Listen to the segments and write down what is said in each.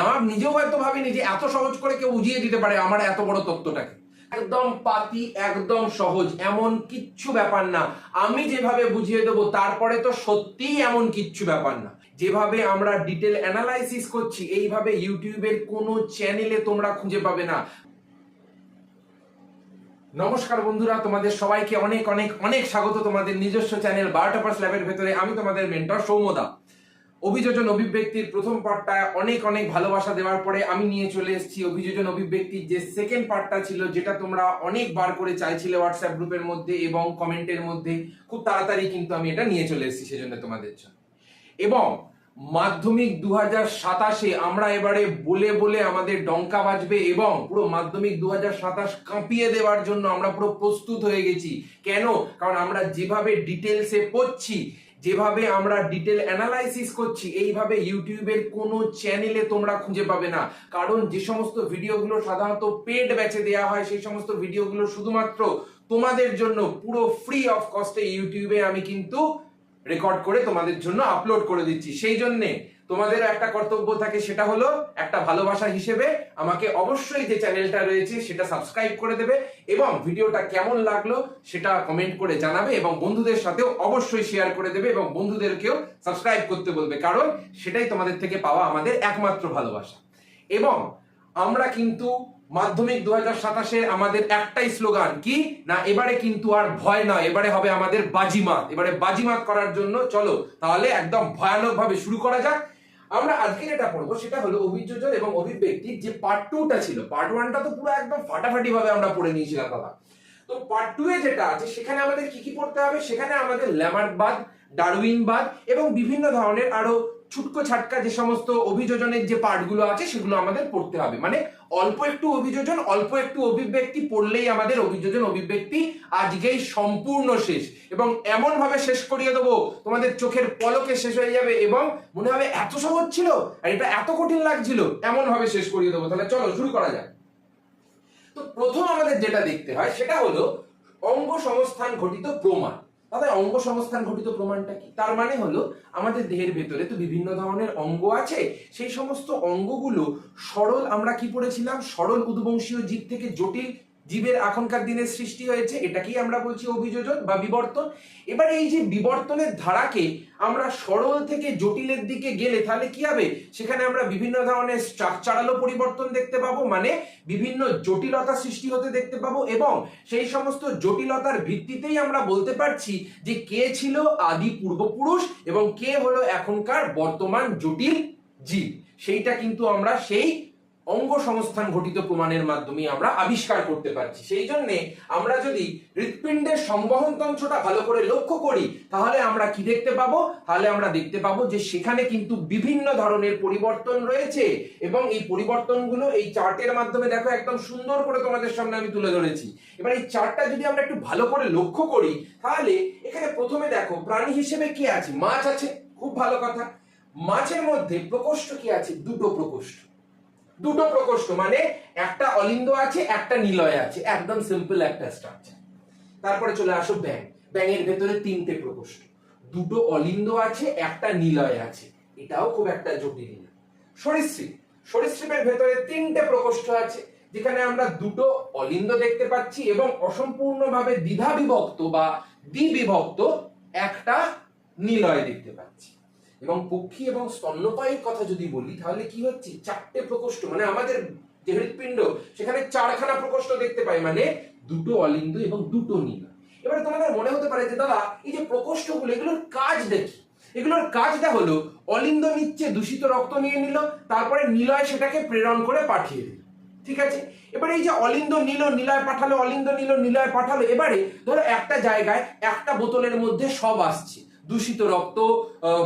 আমার নিজেও হয়তো ভাবিনি যে এত সহজ করে কেউ বুঝিয়ে দিতে পারে আমার এত বড় তত্ত্বটাকে। একদম পাতি, একদম সহজ, এমন কিচ্ছু ব্যাপার না। আমি যেভাবে বুঝিয়ে দেবো তারপরে তো সত্যিই এমন কিচ্ছু ব্যাপার না। যেভাবে আমরা ডিটেল অ্যানালাইসিস করছি এইভাবে ইউটিউবের কোনো চ্যানেলে তোমরা খুঁজে পাবে না। নমস্কার বন্ধুরা, তোমাদের সবাইকে অনেক অনেক অনেক স্বাগত তোমাদের নিজস্ব চ্যানেল বায়োটপার্স ল্যাবের ভেতরে। আমি তোমাদের মেন্টর সৌম্যদা। অভিযোজন অভিব্যক্তির প্রথম পার্টটা অনেক অনেক ভালোবাসা দেওয়ার পরে আমি নিয়ে চলে এসেছি অভিযোজন অভিব্যক্তির যে সেকেন্ড পার্টটা ছিল, যেটা তোমরা অনেকবার করে চাইছিলে হোয়াটসঅ্যাপ গ্রুপের মধ্যে এবং কমেন্টের মধ্যে। খুব তাড়াতাড়ি কিন্তু আমি এটা নিয়ে চলে এসেছি সেজন্য তোমাদের জন্য। এবং মাধ্যমিক 2027-এ আমরা এবারে বলে বলে আমাদের ডঙ্কা বাজবে এবং পুরো মাধ্যমিক 2027 কাঁপিয়ে দেওয়ার জন্য আমরা পুরো প্রস্তুত হয়ে গেছি। কেন? কারণ আমরা যেভাবে ডিটেলসে পড়ছি, যেভাবে আমরা ডিটেল অ্যানালাইসিস করছি, এইভাবে ইউটিউবের কোনো চ্যানেলে তোমরা খুঁজে পাবে না। কারণ যে সমস্ত ভিডিওগুলো সাধারণত পেড ব্যাচে দেওয়া হয়, সেই সমস্ত ভিডিওগুলো শুধুমাত্র তোমাদের জন্য পুরো ফ্রি অফ কস্টে ইউটিউবে আমি কিন্তু রেকর্ড করে তোমাদের জন্য আপলোড করে দিচ্ছি। সেই জন্যে তোমাদের একটা কর্তব্য থাকে, সেটা হলো একটা ভালোবাসা হিসেবে আমাকে অবশ্যই যে চ্যানেলটা রয়েছে সেটা সাবস্ক্রাইব করে দেবে এবং ভিডিওটা কেমন লাগলো সেটা কমেন্ট করে জানাবে এবং বন্ধুদের সাথেও অবশ্যই শেয়ার করে দেবে এবং বন্ধুদেরকেও সাবস্ক্রাইব করতে বলবে, কারণ সেটাই তোমাদের থেকে পাওয়া আমাদের একমাত্র ভালোবাসা। এবং আমরা কিন্তু মাধ্যমিক 2027-এ আমাদের একটাই স্লোগান কি না, এবারে কিন্তু আর ভয় নয়, এবারে হবে আমাদের বাজিমাত। এবারে বাজিমাত করার জন্য চলো তাহলে একদম ভয়ানক ভাবে শুরু করা যাক। আমরা আজকে যেটা পড়বো সেটা হলো অভিযোজন এবং অভিব্যক্তির যে পার্ট 2টা ছিল। পার্ট 1টা তো পুরো একদম ফাটাফাটি ভাবে আমরা পড়ে নিয়েছিলাম দাদা। তো পার্ট 2-এ যেটা আছে সেখানে আমাদের কি কি পড়তে হবে, সেখানে আমাদের ল্যামার্কবাদ, ডারউইনবাদ এবং বিভিন্ন ধরনের আরো ছুটকো ছাটকা যে সমস্ত অভিযোজনের যে পার্টগুলো আছে সেগুলো আমাদের পড়তে হবে। মানে অল্প একটু অভিযোজন, অল্প একটু অভিব্যক্তি পড়লেই আমাদের অভিযোজন অভিব্যক্তি আজকেই সম্পূর্ণ শেষ। এবং এমন ভাবে শেষ করিয়ে দেবো তোমাদের চোখের পলকে শেষ হয়ে যাবে এবং মনে হবে এত সহজ ছিল আর এটা এত কঠিন লাগছিল, এমন ভাবে শেষ করিয়ে দেবো। তাহলে চলো শুরু করা যাক। তো প্রথম আমাদের যেটা দেখতে হয় সেটা হলো অঙ্গ সংস্থান ঘটিত প্রমাণ। দাদা, অঙ্গ সংস্থান ঘটিত প্রমাণটা কি? তার মানে হলো আমাদের দেহের ভেতরে তো বিভিন্ন ধরনের অঙ্গ আছে, সেই সমস্ত অঙ্গগুলো সরল, আমরা কি পড়েছিলাম, সরল উদ্বংশীয় জীব থেকে জটিল জীবের এখনকার দিনে সৃষ্টি হয়েছে, এটাকেই আমরা বলছি অভিযোজন বা বিবর্তন। এবার এই যে বিবর্তনের ধারাকে আমরা সরল থেকে জটিলের দিকে গেলে তাহলে কি হবে, সেখানে আমরা বিভিন্ন ধরনের স্ট্রাকচারালও পরিবর্তন দেখতে পাবো, মানে বিভিন্ন জটিলতা সৃষ্টি হতে দেখতে পাবো এবং সেই সমস্ত জটিলতার ভিত্তিতেই আমরা বলতে পারছি যে কে ছিল আদি পূর্বপুরুষ এবং কে হলো এখনকার বর্তমান জটিল জীব। সেইটা কিন্তু আমরা সেই অঙ্গ সংস্থান ঘটিত প্রমাণের মাধ্যমে আমরা আবিষ্কার করতে পারছি। সেই জন্য আমরা যদি হৃৎপিণ্ডের সংবহন তন্ত্রটা ভালো করে লক্ষ্য করি তাহলে আমরা কি দেখতে পাবো, তাহলে আমরা দেখতে পাবো যে সেখানে কিন্তু বিভিন্ন ধরনের পরিবর্তন রয়েছে এবং এই পরিবর্তনগুলো এই চার্টের মাধ্যমে দেখো একদম সুন্দর করে তোমাদের সামনে আমি তুলে ধরেছি। এবার এই চার্টটা যদি আমরা একটু ভালো করে লক্ষ্য করি তাহলে এখানে প্রথমে দেখো প্রাণী হিসেবে কি আছে, মাছ আছে, খুব ভালো কথা। মাছের মধ্যে প্রকোষ্ঠ কি আছে, দুটো প্রকোষ্ঠ। দুটো প্রকোষ্ঠ মানে একটা অলিন্দ আছে, একটা নিলয় আছে, একদম সিম্পল একটা স্ট্রাকচার। তারপরে চলে আসো ব্যাঙ। ব্যাঙের ভেতরে তিনটে প্রকোষ্ঠ, দুটো অলিন্দ আছে, একটা নিলয় আছে, এটাও খুব একটা জটিল না। সরীসৃপ, সরীসৃপের ভেতরে তিনটে প্রকোষ্ঠ আছে, যেখানে আমরা দুটো অলিন্দ দেখতে পাচ্ছি এবং অসম্পূর্ণভাবে দ্বিধা বিভক্ত বা দ্বিবিভক্ত একটা নিলয় দেখতে পাচ্ছি। এবং পক্ষী এবং স্তন্যপায়ীর কথা যদি বলি তাহলে কি হচ্ছে, চারটে প্রকোষ্ঠ, মানে আমাদের যে হৃৎপিণ্ড সেখানে চারখানা প্রকোষ্ঠ দেখতে পাই, মানে দুটো অলিন্দ এবং দুটো নিলয়। এবারে তোমাদের মনে হতে পারে যে দাদা এই যে প্রকোষ্ঠগুলো এগুলোর কাজ দেখি, এগুলোর কাজটা হলো অলিন্দ নিচ্ছে, দূষিত রক্ত নিয়ে নিল, তারপরে নিলয় সেটাকে প্রেরণ করে পাঠিয়ে দিল। ঠিক আছে, এবারে এই যে অলিন্দ নিল, নিলয় পাঠালো, অলিন্দ নিল, নিলয় পাঠালো, এবারে ধরো একটা জায়গায় একটা বোতলের মধ্যে সব আসছে, দূষিত রক্ত,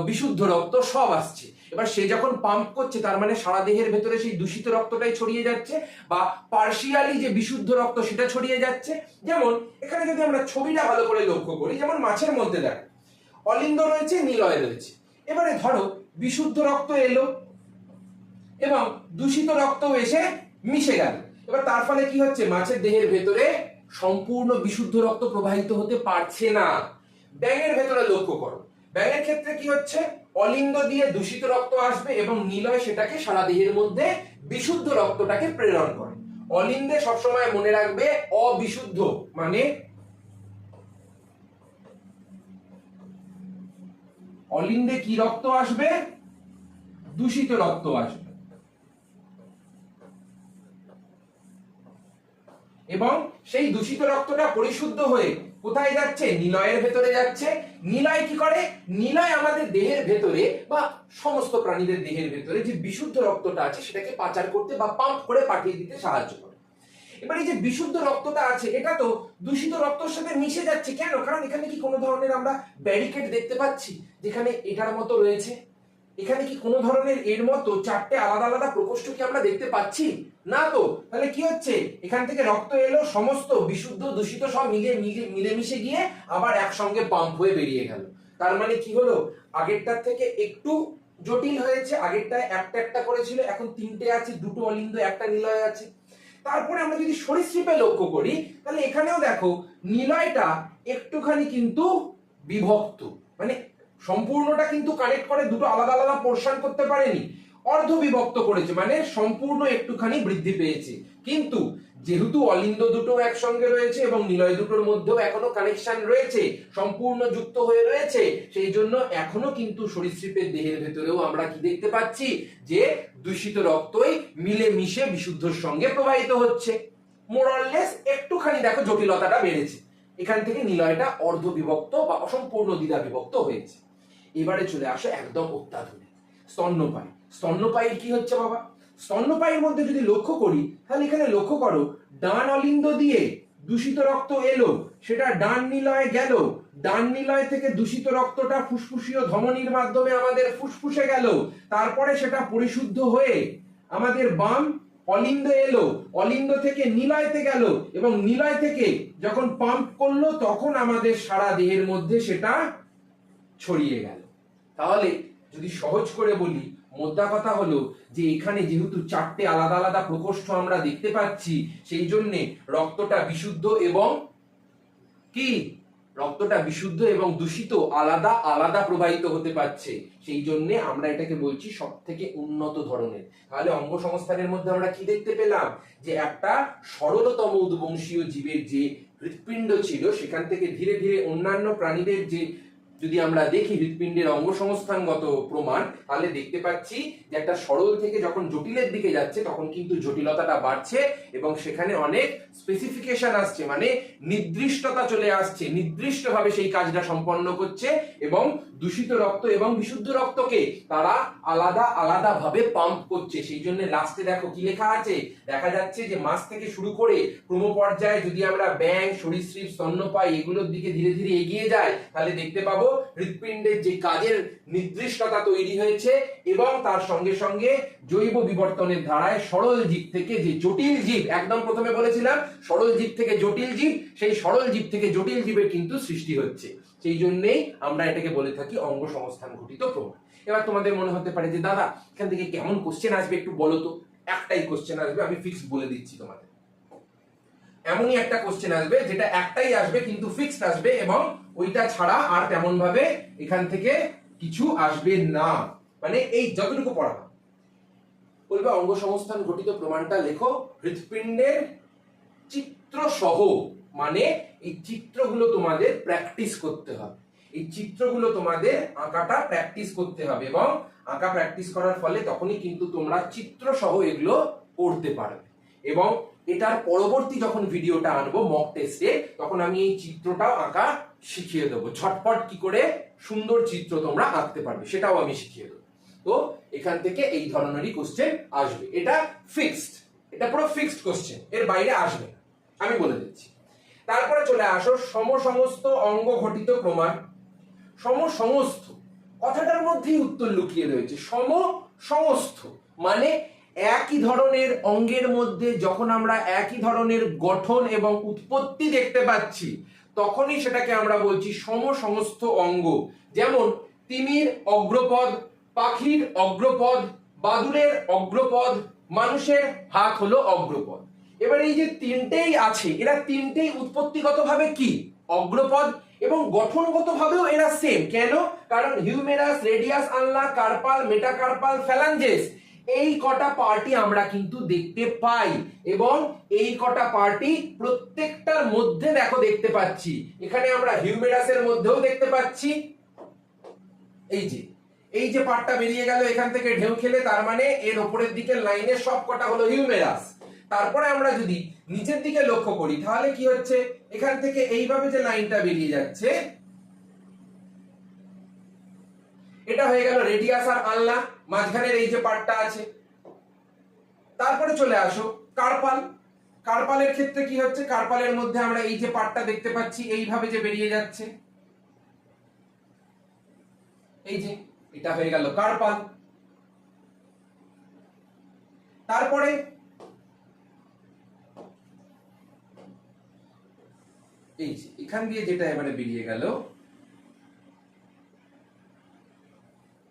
বিশুদ্ধ রক্ত সব আসছে। এবার সে যখন পাম্প করছে তার মানে সারা দেহের ভেতরে সেই দূষিত রক্তটাই ছড়িয়ে যাচ্ছে বা পার্শিয়ালি যে বিশুদ্ধ রক্ত সেটা ছড়িয়ে যাচ্ছে। যেমন এখানে যদি আমরা ছবিটা ভালো করে লক্ষ্য করি, যেমন মাছের মধ্যে দেখো অলিন্দ রয়েছে, নিলয় রয়েছে। এবারে ধরো বিশুদ্ধ রক্ত এলো এবং দূষিত রক্ত এসে মিশে গেল। এবার তার ফলে কি হচ্ছে, মাছের দেহের ভেতরে সম্পূর্ণ বিশুদ্ধ রক্ত প্রবাহিত হতে পারছে না। ব্যাঙের ভেতরে লক্ষ্য করো, ব্যাঙের ক্ষেত্রে কি হচ্ছে, অলিন্দ দিয়ে দূষিত রক্ত আসবে এবং নিলয় সেটাকে সারা দেহের মধ্যে বিশুদ্ধ রক্তটাকে প্রেরণ করে। অলিন্দে সবসময় মনে রাখবে অবিশুদ্ধ, মানে অলিন্দে কি রক্ত আসবে, দূষিত রক্ত আসবে। এবং সেই দূষিত রক্তটা পরিশুদ্ধ হয়ে কোথায় যাচ্ছে, নিলয়ের ভেতরে যাচ্ছে। নিলয় কি করে, নিলয় আমাদের দেহের ভেতরে বা সমস্ত প্রাণীদের দেহের ভেতরে যে বিশুদ্ধ রক্তটা আছে সেটাকে পাচার করতে বা পাম্প করে পাঠিয়ে দিতে সাহায্য করে। এবার এই যে বিশুদ্ধ রক্তটা আছে এটা তো দূষিত রক্তের সাথে মিশে যাচ্ছে, কেন, কারণ এখানে কি কোনো ধরনের আমরা ব্যারিকেড দেখতে পাচ্ছি যেখানে এটার মতো রয়েছে, এখানে কি কোনো ধরনের এর মতো চারটে আলাদা আলাদা প্রকোষ্ঠ কি আমরা দেখতে পাচ্ছি না? তো তাহলে কি হচ্ছে, এখান থেকে রক্ত এলো, সমস্ত বিশুদ্ধ দূষিত সব মিলেমিশে গিয়ে আবার একসঙ্গে পাম্প হয়ে বেরিয়ে গেল। তার মানে কি হলো, আগেরটার থেকে একটু জটিল হয়েছে, আগেরটায় একটা একটা করেছিল, এখন তিনটে আছে, দুটো অলিন্দ একটা নিলয় আছে। তারপরে আমরা যদি সরীসৃপে লক্ষ্য করি তাহলে এখানেও দেখো নিলয়টা একটুখানি কিন্তু বিভক্ত, মানে সম্পূর্ণটা কিন্তু কানেক্ট করে দুটো আলাদা আলাদা পোরশন করতে পারেনি, অর্ধ বিভক্ত করেছে, মানে সম্পূর্ণ একটুখানি বৃদ্ধি পেয়েছে। কিন্তু যেহেতু অলিন্দ দুটো একসঙ্গে রয়েছে এবং নিলয় দুটোর মধ্যেও এখনো কানেকশন রয়েছে, সম্পূর্ণ যুক্ত হয়ে রয়েছে, সেই জন্য এখনো কিন্তু সরীসৃপের দেহের ভেতরেও আমরা কি দেখতে পাচ্ছি, যে দূষিত রক্তই মিলে মিশে বিশুদ্ধর সঙ্গে প্রবাহিত হচ্ছে। মোরাললেস একটুখানি দেখো জটিলতাটা বেড়েছে, এখান থেকে নিলয়টা অর্ধ বিভক্ত বা অসম্পূর্ণ দ্বিধা বিভক্ত হয়েছে। এবারে চলে আসো একদম অত্যাধুনিক স্তন্যপায়ী। স্তন্যপায়ীর কি হচ্ছে বাবা, স্তন্যপায়ীর মধ্যে যদি লক্ষ্য করি তাহলে এখানে লক্ষ্য করো, ডান অলিন্দ দিয়ে দূষিত রক্ত এলো, সেটা ডান নিলয়ে গেল, ডান নিলয় থেকে দূষিত রক্তটা ফুসফুসীয় ধমনীর মাধ্যমে আমাদের ফুসফুসে গেল, তারপরে সেটা পরিশুদ্ধ হয়ে আমাদের বাম অলিন্দ এলো, অলিন্দ থেকে নিলয়তে গেল এবং নিলয় থেকে যখন পাম্প করলো তখন আমাদের সারা দেহের মধ্যে সেটা ছড়িয়ে গেল। তাহলে যদি সহজ করে বলি, মোদ্দা কথা হলো যে এখানে যেহেতু চারটে আলাদা আলাদা প্রকোষ্ঠ আমরা দেখতে পাচ্ছি, সেই জন্য রক্তটা বিশুদ্ধ এবং কি, রক্তটা বিশুদ্ধ এবং দূষিত আলাদা আলাদা প্রবাহিত হতে পারছে, সেই জন্য আমরা এটাকে বলছি সব থেকে উন্নত ধরনের। তাহলে অঙ্গ সংস্থানের মধ্যে আমরা কি দেখতে পেলাম, যে একটা সরলতম উদ্বংশীয় জীবের যে হৃৎপিণ্ড ছিল সেখান থেকে ধীরে ধীরে অন্যান্য প্রাণীদের যে, যদি আমরা দেখি হৃৎপিণ্ডের অঙ্গ সংস্থানগত প্রমাণ, তাহলে দেখতে পাচ্ছি যে একটা সরল থেকে যখন জটিলের দিকে যাচ্ছে তখন কিন্তু জটিলতাটা বাড়ছে এবং সেখানে অনেক স্পেসিফিকেশন আসছে, মানে নির্দিষ্টতা চলে আসছে, নির্দিষ্টভাবে সেই কাজটা সম্পন্ন করছে এবং দূষিত রক্ত এবং বিশুদ্ধ রক্তকে তারা আলাদা আলাদা ভাবে পাম্প করছে। সেই জন্য লাস্টে দেখো কি লেখা আছে, দেখা যাচ্ছে যে মাছ থেকে শুরু করে ক্রমপর্যায়ে যদি আমরা ব্যাঙ, সরীসৃপ, স্তন্যপায়ী এগুলোর দিকে ধীরে ধীরে এগিয়ে যাই তাহলে দেখতে পাবো হৃৎপিণ্ডের যে কাজের নির্দিষ্টতা তৈরি হয়েছে এবং তার সঙ্গে সঙ্গে জৈব বিবর্তনের ধারায় সরল জীব থেকে যে জটিল জীব, একদম প্রথমে বলেছিলাম সরল জীব থেকে জটিল জীব, সেই সরল জীব থেকে জটিল জীবের কিন্তু সৃষ্টি হচ্ছে। সেই জন্যই আমরা এটাকে বলে থাকি অঙ্গ সংস্থান ঘটিত প্রমাণ। এবার তোমাদের মনে হতে পারে যে দাদা এখান থেকে কেমন কোশ্চেন আসবে একটু বলো তো। একটাই কোশ্চেন আসবে, আমি ফিক্স বলে দিচ্ছি তোমাদের, এমনই একটা কোশ্চেন আসবে যেটা একটাই আসবে কিন্তু ফিক্সড আসবে এবং ওইটা ছাড়া আর তেমন ভাবে এখান থেকে কিছু আসবে না, মানে এই যতটুকু পড়াবো। বলবে অঙ্গ সংস্থান ঘটিত প্রমাণটা লেখো হৃৎপিণ্ডের চিত্র সহ, মানে এই চিত্রগুলো তোমাদের প্র্যাকটিস করতে হবে, এই চিত্রগুলো তোমাদের আঁকাটা প্র্যাকটিস করতে হবে এবং আঁকা প্র্যাকটিস করার ফলে তখনই কিন্তু তোমরা চিত্র সহ এগুলো করতে পারবে। এবং এটার পরবর্তী যখন ভিডিওটা আনবো মক টেস্টে তখন আমি এই চিত্রটাও আঁকা শিখিয়ে দেবো, ঝটপট কি করে সুন্দর চিত্র তোমরা আঁকতে পারবে সেটাও আমি শিখিয়ে দেবো। তো এখান থেকে এই ধরনেরই কোশ্চেন আসবে, এটা ফিক্সড, এটা পুরো ফিক্সড কোশ্চেন, এর বাইরে আসবে না, আমি বলে দিচ্ছি। তারপরে চলে আসো সমসমস্ত অঙ্গ ঘটিত প্রমাণ। সমসমস্ত কথাটার মধ্যেই উত্তর লুকিয়ে রয়েছে। সমসমস্ত মানে একই ধরনের অঙ্গের মধ্যে যখন আমরা একই ধরনের গঠন এবং উৎপত্তি দেখতে পাচ্ছি তখনই সেটাকে আমরা বলছি সমসমস্ত অঙ্গ। যেমন তিমির অগ্রপদ, পাখির অগ্রপদ, বাদুড়ের অগ্রপদ, মানুষের হাত হলো অগ্রপদ। এবার এই যে তিনটেই আছে, এরা তিনটেই উৎপত্তিগতভাবে কি অগ্রপদ, এবং গঠনগতভাবেও এরা সেম। কেন? কারণ হিউমেরাস, রেডিয়াস আনলা, কার্পাল, মেটাকার্পাল, ফ্যালাঞ্জেস এই কটা পার্টি আমরা কিন্তু দেখতে পাই, এবং এই কটা পার্টি প্রত্যেকটার মধ্যে দেখো দেখতে পাচ্ছি। এখানে আমরা হিউমেরাসের মধ্যেও দেখতে পাচ্ছি, এই যে পার্টটা বেরিয়ে গেল এখান থেকে ঢেউ খেলে, তার মানে এর উপরের দিকের লাইনে সব কটা হলো হিউমেরাস। তারপরে আমরা যদি নিচের দিকে লক্ষ্য করি তাহলে কি হচ্ছে, এখান থেকে এইভাবে যে লাইনটা বেরিয়ে যাচ্ছে এটা হয়ে গেল রেডিয়াস আর আনলা, মাঝখানের এই যে পার্টটা আছে। তারপরে চলে আসো কার্পাল। কার্পালের ক্ষেত্রে কি হচ্ছে, কার্পালের মধ্যে আমরা এই যে পার্টটা দেখতে পাচ্ছি এইভাবে যে বেরিয়ে যাচ্ছে, এই যে এটা হয়ে গেল কার্পাল। তারপরে এই যে এখান দিয়ে যেটা এবারে বেরিয়ে গেল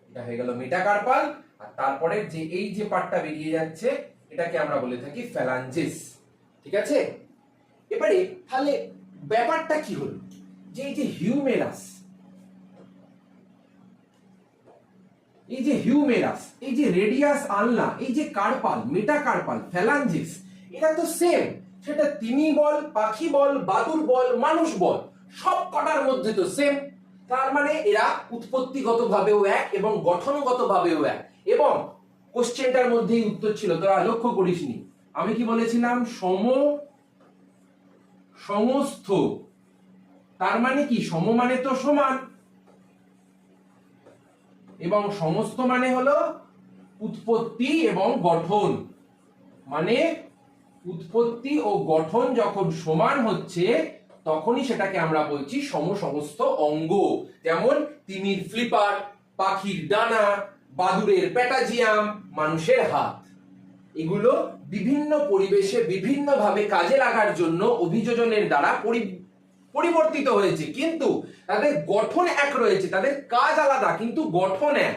এটা হয়ে গেল মেটাকার্পাল। আর তারপরে যে এই যে পার্টটা বেরিয়ে যাচ্ছে এটাকে আমরা বলে থাকি ফ্যালাঞ্জেস। ঠিক আছে? এবারে তাহলে ব্যাপারটা কি হলো, যে এই যে হিউমেরাস, এই যে হিউমেরাস, এই যে রেডিয়াস আনলা, এই যে কার্পাল, মেটাকার্পাল, ফ্যালাঞ্জেস, এটা তো সেম। সেটা তিমি বল, পাখি বল, বাদুড় বল, মানুষ বল, সব কটার মধ্যে তো সেম। তার মানে এরা উৎপত্তিগতভাবেও এক এবং গঠনগতভাবেও এক। এবং কোশ্চেনটার মধ্যেই উত্তর ছিল, তোরা লক্ষ্য করিসনি, আমি কি বলেছিলাম? সমস্ত। তার মানে কি? সম মানে তো সমান, এবং সমস্ত মানে হলো উৎপত্তি এবং গঠন। মানে উৎপত্তি ও গঠন যখন সমান হচ্ছে তখনই সেটাকে আমরা বলছি সমস্ত অঙ্গ। যেমন তিমির ফ্লিপার, পাখির ডানা, বাদুড়ের প্যাটাজিয়াম, মানুষের হাত। এগুলো বিভিন্ন পরিবেশে বিভিন্নভাবে কাজে লাগার জন্য অভিযোজনের দ্বারা পরিবর্তিত হয়েছে, কিন্তু তাদের গঠন এক রয়েছে, তাদের কাজ আলাদা কিন্তু গঠন এক,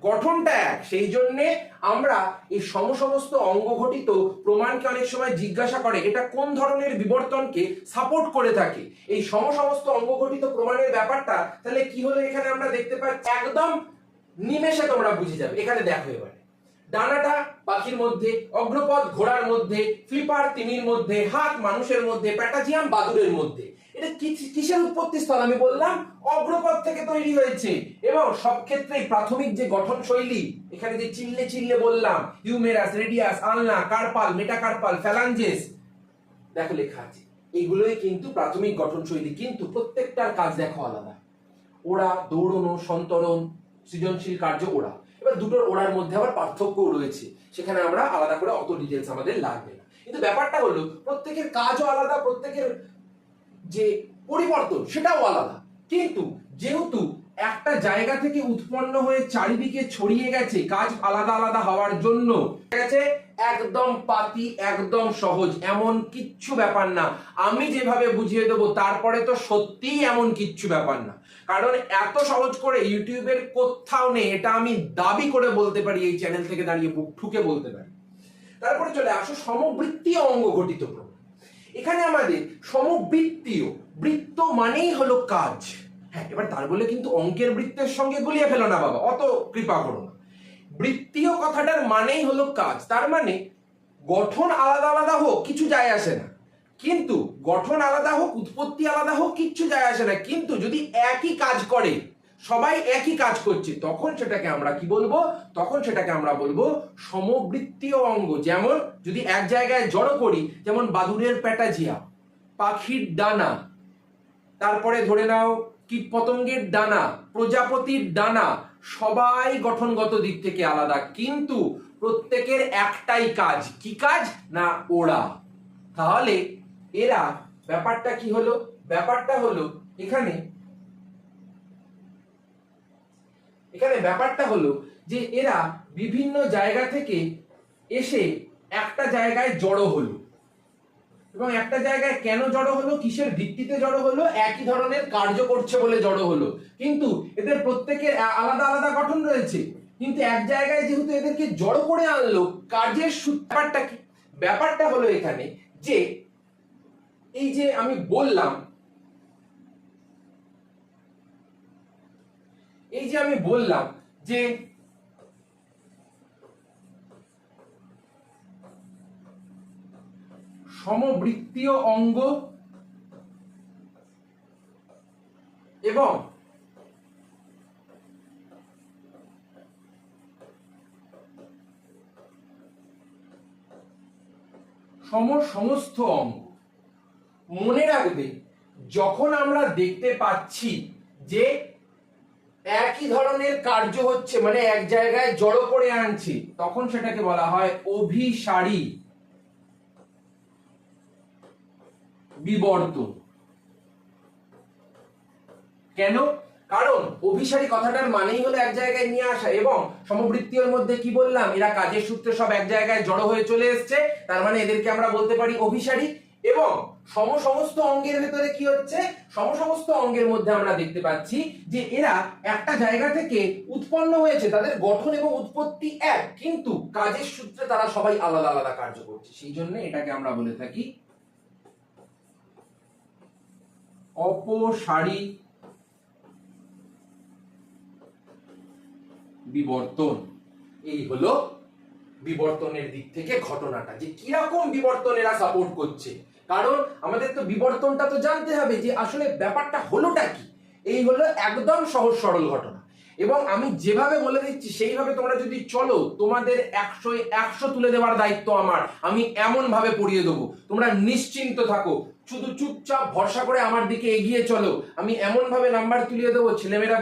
গঠনটা এক। সেই জন্য আমরা এই সমস্ত অঙ্গ ঘটিত প্রমাণকে অনেক সময় জিজ্ঞাসা করে এটা কোন ধরনের বিবর্তনকে সাপোর্ট করে থাকে। এই সমস্ত অঙ্গ ঘটিত প্রমাণের ব্যাপারটা তাহলে কি হলো এখানে আমরা দেখতে পাচ্ছি, একদম নিমেষে তোমরা বুঝে যাবে। এখানে দেখো এবারে ডানাটা পাখির মধ্যে, অগ্রপদ ঘোড়ার মধ্যে, ফ্লিপার তিমির মধ্যে, হাত মানুষের মধ্যে, প্যাটাজিয়াম বাদুড়ের মধ্যে। এটা কিসের উৎপত্তি স্থল? আমি বললাম অগ্রপদ থেকে তৈরি হয়েছে। এবং সব ক্ষেত্রেই প্রাথমিক যে গঠন শৈলী, এখানে যে চিল্লে বললাম হিউমেরাস, রেডিয়াস, আলনা, কার্পাল, মেটাকার্পাল, ফ্যালাঞ্জেস, দেখো লেখা আছে, এইগুলোই কিন্তু প্রাথমিক গঠন শৈলী, কিন্তু প্রত্যেকটার কাজ দেখো আলাদা। ওড়া, দৌড়ানো, সন্তরণ, সৃজনশীল কার্য ওড়া। এবার দুটোর ওড়ার মধ্যে আবার পার্থক্যও রয়েছে, সেখানে আমরা আলাদা করে অত ডিটেলস আমাদের লাগবে না। কিন্তু ব্যাপারটা হলো প্রত্যেকের কাজও আলাদা, প্রত্যেকের যে পরিবর্তন সেটাও আলাদা। কিন্তু যেহেতু একটা জায়গা থেকে উৎপন্ন হয়ে চারিদিকে ছড়িয়ে গেছে, কাজ আলাদা আলাদা হওয়ার জন্য গেছে, একদম পাতি, একদম সহজ, এমন কিচ্ছু ব্যাপার না। আমি যেভাবে বুঝিয়ে দেবো তারপরে তো সত্যিই এমন কিচ্ছু ব্যাপার না, কারণ এত সহজ করে ইউটিউবের কোথাও নেই, এটা আমি দাবি করে বলতে পারি, এই চ্যানেল থেকে দাঁড়িয়ে বুক ঠুকে বলতে পারি। তারপরে চলে আসো সমবৃত্তীয় অঙ্গ ঘটিত প্রমাণ। এখানে আমাদের সমবৃত্তীয়, বৃত্ত মানেই হলো কাজ। হ্যাঁ, এবার তার বলে কিন্তু অঙ্কের বৃত্তের সঙ্গে গুলিয়ে ফেলো না বাবা, অত কৃপা করো না। বৃত্তীয় কথাটার মানেই হলো কাজ, তার মানে গঠন আলাদা আলাদা হোক কিছু যায় আসে না, কিন্তু গঠন আলাদা হোক, উৎপত্তি আলাদা হোক, কিচ্ছু যায় আসে না, কিন্তু যদি একই কাজ করে, সবাই একই কাজ করছে, তখন সেটাকে আমরা কি বলবো? তখন সেটাকে আমরা বলবো সমবৃত্তীয় অঙ্গ। যেমন যদি এক জায়গায় জড়ো করি, যেমন বাদুড়ের প্যাটাজিয়া, পাখির ডানা, তারপরে ধরে নাও কীট পতঙ্গের ডানা, প্রজাপতির ডানা, সবাই গঠনগত দিক থেকে আলাদা, কিন্তু প্রত্যেকের একটাই কাজ। কি কাজ? না ওড়া। তাহলে এরা ব্যাপারটা কি হলো? ব্যাপারটা হলো এখানে ব্যাপারটা হলো যে এরা বিভিন্ন জায়গা থেকে এসে একটা জায়গায় জড়ো হলো, এবং একটা জায়গায় কেন জড়ো হলো, কিসের ভিত্তিতে জড়ো হলো? একই ধরনের কার্য করছে বলে জড়ো হলো, কিন্তু এদের প্রত্যেকের আলাদা আলাদা গঠন রয়েছে, কিন্তু এক জায়গায় যেহেতু এদেরকে জড়ো করে আনলো, কার্যের ব্যাপারটা কি? ব্যাপারটা হলো এখানে যে এই যে আমি বললাম এই যে আমি বললাম যে সমবৃত্তীয় অঙ্গ এবং সমস্ত অঙ্গ, মনে রাখবে যখন আমরা দেখতে পাচ্ছি যে একই ধরনের কার্য হচ্ছে, মানে এক জায়গায় জড়ো করে আনছি, তখন সেটাকে বলা হয় অভিসারী বিবর্তন। কেন? কারণ অভিসারী কথাটার মানেই হলো এক জায়গায় নিয়ে আসা, এবং সমবৃত্তীয়র মধ্যে কি বললাম, এরা কাজের সূত্রে সব এক জায়গায় জড়ো হয়ে চলে এসছে, তার মানে এদেরকে আমরা বলতে পারি অভিসারী। এবং সমস্ত অঙ্গের ভেতরে কি হচ্ছে, সমস্ত অঙ্গের মধ্যে আমরা দেখতে পাচ্ছি যে এরা একটা জায়গা থেকে উৎপন্ন হয়েছে, তাদের গঠন এবং উৎপত্তি এক, কিন্তু কাজের সূত্রে তারা সবাই আলাদা আলাদা কার্য করছে। সেই জন্য এটাকে আমরা বলে থাকি অপসারী বিবর্তন। এই হলো বিবর্তনের দিক থেকে ঘটনাটা, যে কিরকম বিবর্তন এরা সাপোর্ট করছে। কারণ আমাদের তো বিবর্তনটা তো জানতে হবে যে আসলে ব্যাপারটা হলোটা কি। এই হলো একদম সহজ সরল ঘটনা, এবং আমি যেভাবে বলে দিচ্ছি সেইভাবে তোমরা যদি চলো, তোমাদের 100 তুলে দেওয়ার দায়িত্ব আমার। আমি এমন ভাবে পড়িয়ে দেবো, তোমরা নিশ্চিন্ত থাকো, শুধু চুপচাপ ভরসা করে আমার দিকে এগিয়ে চলো। আমি এমন ভাবে নাম্বার তুলিয়ে দেবো, ছেলেমেয়েরা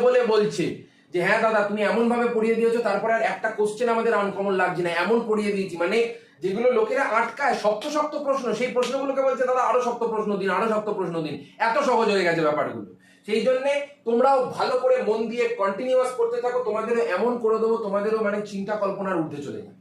বলে বলছে যে হ্যাঁ দাদা তুমি এমন ভাবে পড়িয়ে দিয়েছো, তারপরে আর একটা কোশ্চেন আমাদের আনকমন লাগছে না, এমন পড়িয়ে দিয়েছি। মানে যেগুলো লোকেরা আটকায় শক্ত প্রশ্ন, সেই প্রশ্নগুলোকে বলছে দাদা আরো শক্ত প্রশ্ন দিন, আরো শক্ত প্রশ্ন দিন, এত সহজ হয়ে গেছে ব্যাপারগুলো। সেই জন্য তোমরাও ভালো করে মন দিয়ে কন্টিনিউয়াস করতে থাকো, তোমাদেরও এমন করে দেবো, তোমাদেরও মানে চিন্তা কল্পনার ঊর্ধ্বে চলে যাবে।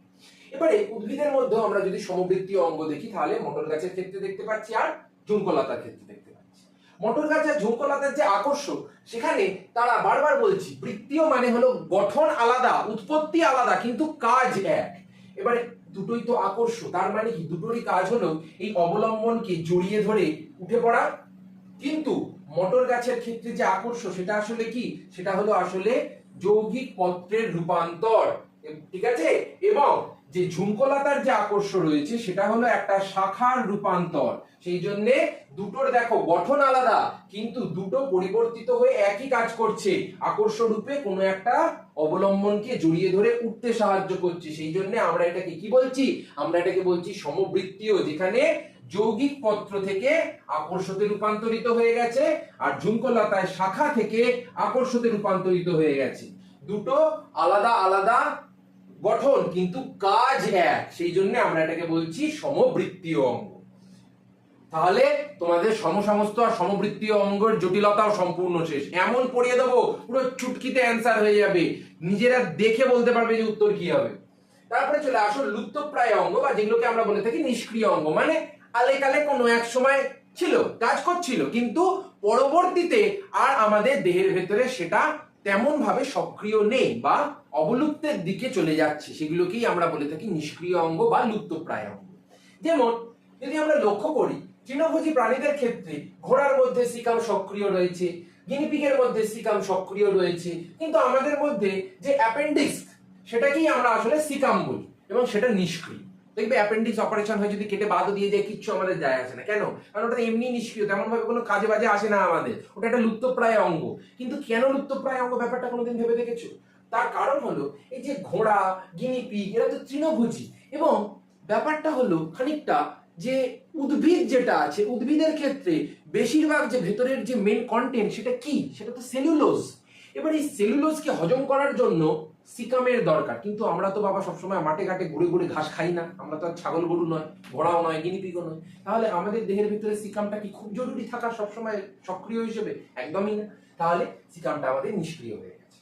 এবারে উদ্ভিদের মধ্যে আমরা যদি সমবৃত্তীয় অঙ্গ দেখি, তাহলে মটর গাছের ক্ষেত্রে দেখতে পাচ্ছি আর ঝুমকলতার ক্ষেত্রে দেখতে পাচ্ছি। মটর গাছ আর ঝুমকলতার যে আকর্ষণ, সেখানে তারা বারবার বলছি বৃত্তীয় মানে হলো গঠন আলাদা, উৎপত্তি আলাদা, কিন্তু কাজ এক। এবারে দুটোই তো আকর্ষ, তার মানে কি দুটোরই কাজ হলো এই অবলম্বনকে জড়িয়ে ধরে উঠে পড়া। কিন্তু মটর গাছের ক্ষেত্রে যে আকর্ষ, সেটা আসলে কি, সেটা হলো আসলে যৌগিক পত্রের রূপান্তর, ঠিক আছে। এবং যে ঝুমকলতার যে আকর্ষ রয়েছে, সেটা হলো একটা শাখার রূপান্তর। সেই জন্য দুটোর দেখো গঠন আলাদা, কিন্তু দুটো পরিবর্তিত হয়ে একই কাজ করছে, আকর্ষ রূপে কোনো একটা অবলম্বনকে জড়িয়ে ধরে উঠতে সাহায্য করছে। সেই জন্য আমরা এটাকে কি বলছি, আমরা এটাকে বলছি সমবৃত্তীয়, যেখানে যৌগিক পত্র থেকে আকর্ষতে রূপান্তরিত হয়ে গেছে, আর ঝুমকলতায় শাখা থেকে আকর্ষতে রূপান্তরিত হয়ে গেছে। দুটো আলাদা আলাদা গঠন, কিন্তু কাজ এক, সেই জন্য আমরা এটাকে বলছি সমবৃত্তীয় অঙ্গ। তাহলে তোমাদের সমস্ত আর সমবৃত্তীয় অঙ্গের জটিলতাও সম্পূর্ণ শেষ। এমন পড়িয়ে দেবো পুরো চুটকিতে অ্যান্সার হয়ে যাবে, নিজেরা দেখে বলতে পারবে যে উত্তর কি হবে। তারপরে চলে আসো লুপ্তপ্রায় অঙ্গ, বা যেগুলোকে আমরা বলে থাকি নিষ্ক্রিয় অঙ্গ। মানে আলেকালে কোনো এক সময় ছিল, কাজ করছিল, কিন্তু পরবর্তীতে আর আমাদের দেহের ভেতরে সেটা তেমন ভাবে সক্রিয় নেই বা অবলুপ্তের দিকে চলে যাচ্ছে, সেগুলোকেই আমরা বলে থাকি নিষ্ক্রিয় অঙ্গ বা লুপ্তপ্রায় অঙ্গ। যেমন যদি আমরা লক্ষ্য করি, তৃণভোজী প্রাণীদের ক্ষেত্রে ঘোড়ার মধ্যে সিকাম সক্রিয় রয়েছে, গিনিপিগের মধ্যে সিকাম সক্রিয় রয়েছে, কিন্তু আমাদের মধ্যে যে অ্যাপেন্ডিক্স, সেটাকেই আমরা আসলে সিকাম বলি, এবং সেটা নিষ্ক্রিয়। দেখবে অ্যাপেন্ডিক্স অপারেশন হয় যদি কেটে বাদও দিয়ে যায়, কিচ্ছু আমাদের যায় আসে না। কেন? কারণ ওটা এমনি নিষ্ক্রিয়, তেমন ভাবে কোনো কাজে বাজে আসে না আমাদের, ওটা একটা লুপ্তপ্রায় অঙ্গ। কিন্তু কেন লুপ্তপ্রায় অঙ্গ, ব্যাপারটা কোনোদিন ভেবে দেখেছো? তার কারণ হলো এই যে ঘোড়া, গিনিপিগ, এরা তো তৃণভোজী, এবং ব্যাপারটা হলো খানিকটা যে উদ্ভিদ যেটা আছে, উদ্ভিদের ক্ষেত্রে বেশিরভাগ যে ভেতরের যে মেন কন্টেন্ট, সেটা কি, সেটা তো সেলুলোজ। এবার এই সেলুলোজকে হজম করার জন্য সিকামের দরকার। কিন্তু আমরা তো বাবা সবসময় মাঠে ঘাটে ঘুরে ঘুরে ঘাস খাই না, আমরা তো আর ছাগল গরু নয়, ঘোড়াও নয়, গিনিপিগও নয়। তাহলে আমাদের দেহের ভিতরে সিকামটা কি খুব জরুরি থাকা সবসময় সক্রিয় হিসেবে? একদমই না। তাহলে সিকামটা আমাদের নিষ্ক্রিয় হয়ে গেছে।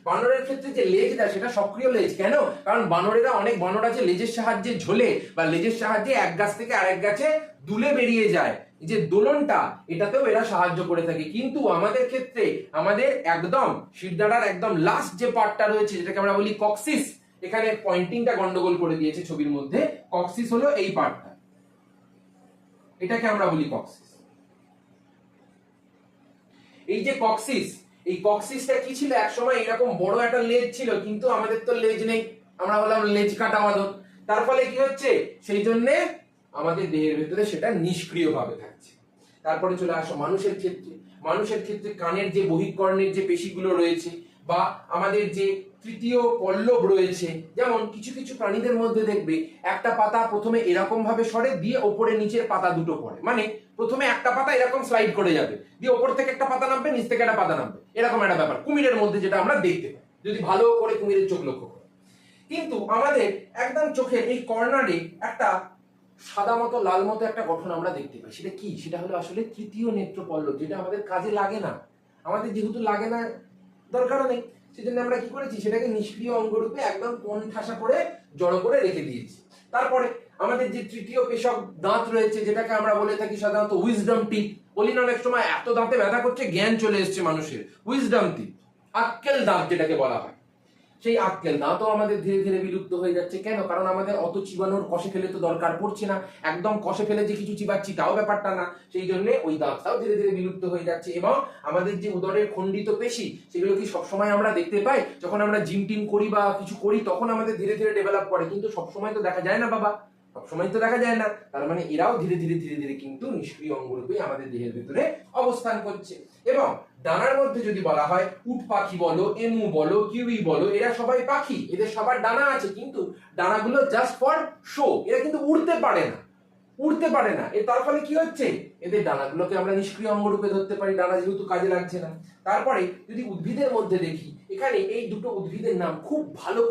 বানরের ক্ষেত্রে যে লেজটা, সেটা সক্রিয় লেজ। কেন? কারণ বানরেরা, অনেক বানর আছে লেজের সাহায্যে ঝোলে বা লেজের সাহায্যে এক গাছ থেকে আরেক গাছে দুলে বেরিয়ে যায়, এই যে দোলনটা, এটাতেও এরা সাহায্য করে থাকে। কিন্তু আমাদের ক্ষেত্রে আমাদের একদম শিরদাঁড়ার একদম লাস্ট যে পার্টটা রয়েছে, যেটাকে আমরা বলি কক্সিস, এখানে পয়েন্টিংটা গন্ডগোল করে দিয়েছে ছবির মধ্যে। কক্সিস হলো এই পার্টটা, এটাকে আমরা বলি কক্সিস। এই যে কক্সিস, এই কক্সিসটা কি ছিল, একসময় এরকম বড় একটা লেজ ছিল, কিন্তু আমাদের তো লেজ নেই, আমরা বললাম লেজ কাটা বাঁধন। তার ফলে কি হচ্ছে, সেই জন্য আমাদের দেহের ভেতরে সেটা নিষ্ক্রিয় ভাবে থাকছে। তারপরে চলে আসো মানুষের ক্ষেত্রে। মানুষের ক্ষেত্রে কানের যে বহিঃকর্ণের যে পেশিগুলো রয়েছে বা আমাদের যে তৃতীয় পল্লব রয়েছে, যেমন কিছু কিছু প্রাণীদের মধ্যে দেখবে একটা পাতা প্রথমে এরকম ভাবে সরে দিয়ে ওপরে নিচের পাতা দুটো পড়ে, মানে প্রথমে একটা পাতা এরকম স্লাইড করে যাবে, দিয়ে ওপর থেকে একটা পাতা নামবে, নিচ থেকে একটা পাতা নামবে, এরকম একটা ব্যাপার কুমিরের মধ্যে যেটা আমরা দেখতে পাই যদি ভালো করে কুমিরের চোখ লক্ষ্য করি। কিন্তু আমাদের একদম চোখের এই কর্নারে একটা সাদা মতো লাল মতো একটা গঠন আমরা দেখতে পাই, সেটা কি, সেটা হলো আসলে তৃতীয় নেত্র পল্লব, যেটা আমাদের কাজে লাগে না। আমাদের যেহেতু লাগে না, দরকারও নেই, সেজন্য আমরা কি করেছি, সেটাকে নিষ্ক্রিয় অঙ্গ রূপে একদম কোণ ঠাসা করে জড়ো করে রেখে দিয়েছি। তারপরে আমাদের যে তৃতীয় পেশক দাঁত রয়েছে, যেটাকে আমরা বলে থাকি সাধারণত উইজডম টিথ, বলি না অনেক সময় এত দাঁতে ব্যথা করছে জ্ঞান চলে এসছে মানুষের, উইজডম টিথ, আক্কেল দাঁত যেটাকে বলা হয়, সেই আক্কেল দাঁতও আমাদের ধীরে ধীরে বিলুপ্ত হয়ে যাচ্ছে। কেন? কারণ আমাদের অত চিবানোর, কষে ফেলে তো দরকার পড়ছে না, একদম কষে ফেলে যে কিছু চিবাচ্ছি তাও ব্যাপারটা না, সেই জন্য ওই দাঁতটাও ধীরে ধীরে বিলুপ্ত হয়ে যাচ্ছে। এবং আমাদের যে উদরের খণ্ডিত পেশি, সেগুলো কি সবসময় আমরা দেখতে পাই? যখন আমরা জিম টিম করি বা কিছু করি তখন আমাদের ধীরে ধীরে ডেভেলপ করে, কিন্তু সবসময় তো দেখা যায় না বাবা, সবসময় তো দেখা যায় না। তার মানে এরাও ধীরে ধীরে ধীরে ধীরে কিন্তু নিষ্ক্রিয় অঙ্গরূপে আমাদের দেহের ভিতরে অবস্থান করছে। এবং ডানার মধ্যে যদি বলা হয়, উট পাখি বলো, এমু বলো, কিউই বলো, এরা সবাই পাখি, এদের সবার ডানা আছে, কিন্তু ডানাগুলো জাস্ট ফর শো, এরা কিন্তু উড়তে পারে না, উড়তে পারে না। এর তার ফলে কি হচ্ছে, এদের ডানাগুলোকে আমরা নিষ্ক্রিয় অঙ্গ রূপে ধরতে পারি, ডানা যেহেতু কাজে লাগছে না। তারপরে যদি উদ্ভিদের মধ্যে দেখি, এখানে এই দুটো উদ্ভিদের নাম খুব ভালো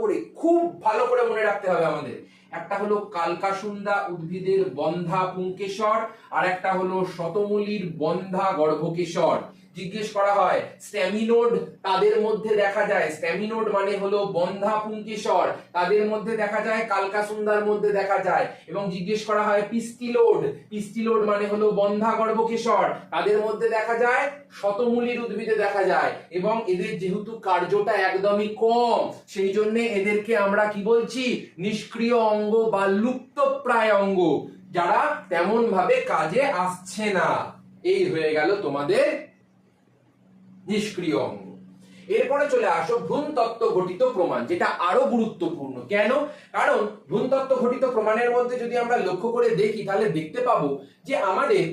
করে মনে রাখতে হবে আমাদের। একটা হলো কালকাসুন্দা উদ্ভিদের বন্ধা পুংকেশর, আর একটা হলো শতমূলীর বন্ধা গর্ভকেশর। জিজ্ঞেস করা হয় স্ট্যামিনোড তাদের মধ্যে দেখা যায়, স্ট্যামিনোড মানে হলো বন্ধা পুংকেশর, তাদের মধ্যে দেখা যায়, কালকাসুন্দার মধ্যে দেখা যায়। এবং জিজ্ঞেস করা হয় পিস্টিলোড, পিস্টিলোড মানে হলো বন্ধা গর্ভকেশর, তাদের মধ্যে দেখা যায়, শতমূলীর উদ্ভিদে দেখা যায়। এবং এদের যেহেতু কার্যটা একদমই কম, সেই জন্য এদেরকে আমরা কি বলছি, নিষ্ক্রিয় অঙ্গ বা লুপ্তপ্রায় অঙ্গ, যারা তেমন ভাবে কাজে আসছে না। এই হয়ে গেল তোমাদের নিষ্ক্রিয় অঙ্গ। এরপরে চলে আসো ভ্রূণতত্ত্ব ঘটিত প্রমাণ, যেটা আরো গুরুত্বপূর্ণ। কেন? কারণ ভ্রূণতত্ত্ব ঘটিত প্রমাণের মধ্যে যদি আমরা লক্ষ্য করে দেখি, তাহলে দেখতে পাবো যে আমাদের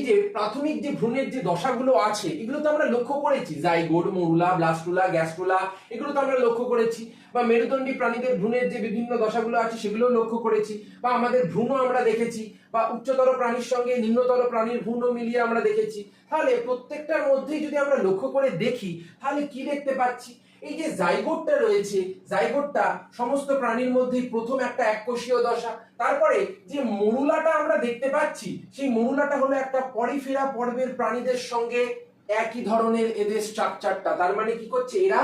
যে প্রাথমিক যে ভ্রূণের যে দশাগুলো আছে, এগুলো তো আমরা লক্ষ্য করেছি, জাইগোট, মরুলা, ব্লাস্টুলা, গ্যাস্ট্রুলা, এগুলো তো আমরা লক্ষ্য করেছি। বা মেরুদণ্ডী প্রাণীদের ভ্রূণের যে বিভিন্ন দশাগুলো আছে সেগুলো লক্ষ্য করেছি, বা আমাদের ভ্রূণও আমরা দেখেছি, বা উচ্চতর প্রাণীর সঙ্গে নিম্নতর প্রাণীর ভ্রূণও মিলিয়ে আমরা দেখেছি। তাহলে প্রত্যেকটার মধ্যেই যদি আমরা লক্ষ্য করে দেখি, তাহলে কি দেখতে পাচ্ছি, এই যে জাইগোটটা রয়েছে, জাইগোটটা সমস্ত প্রাণীর মধ্যেই প্রথম একটা এককোষীয় দশা। তারপরে যে মরুলাটা আমরা দেখতে পাচ্ছি, সেই মরুলাটা হলো একটা পরিফেরা পর্বের প্রাণীদের সঙ্গে একই ধরনের এদের স্ট্রাকচারটা, তার মানে কি করছে, এরা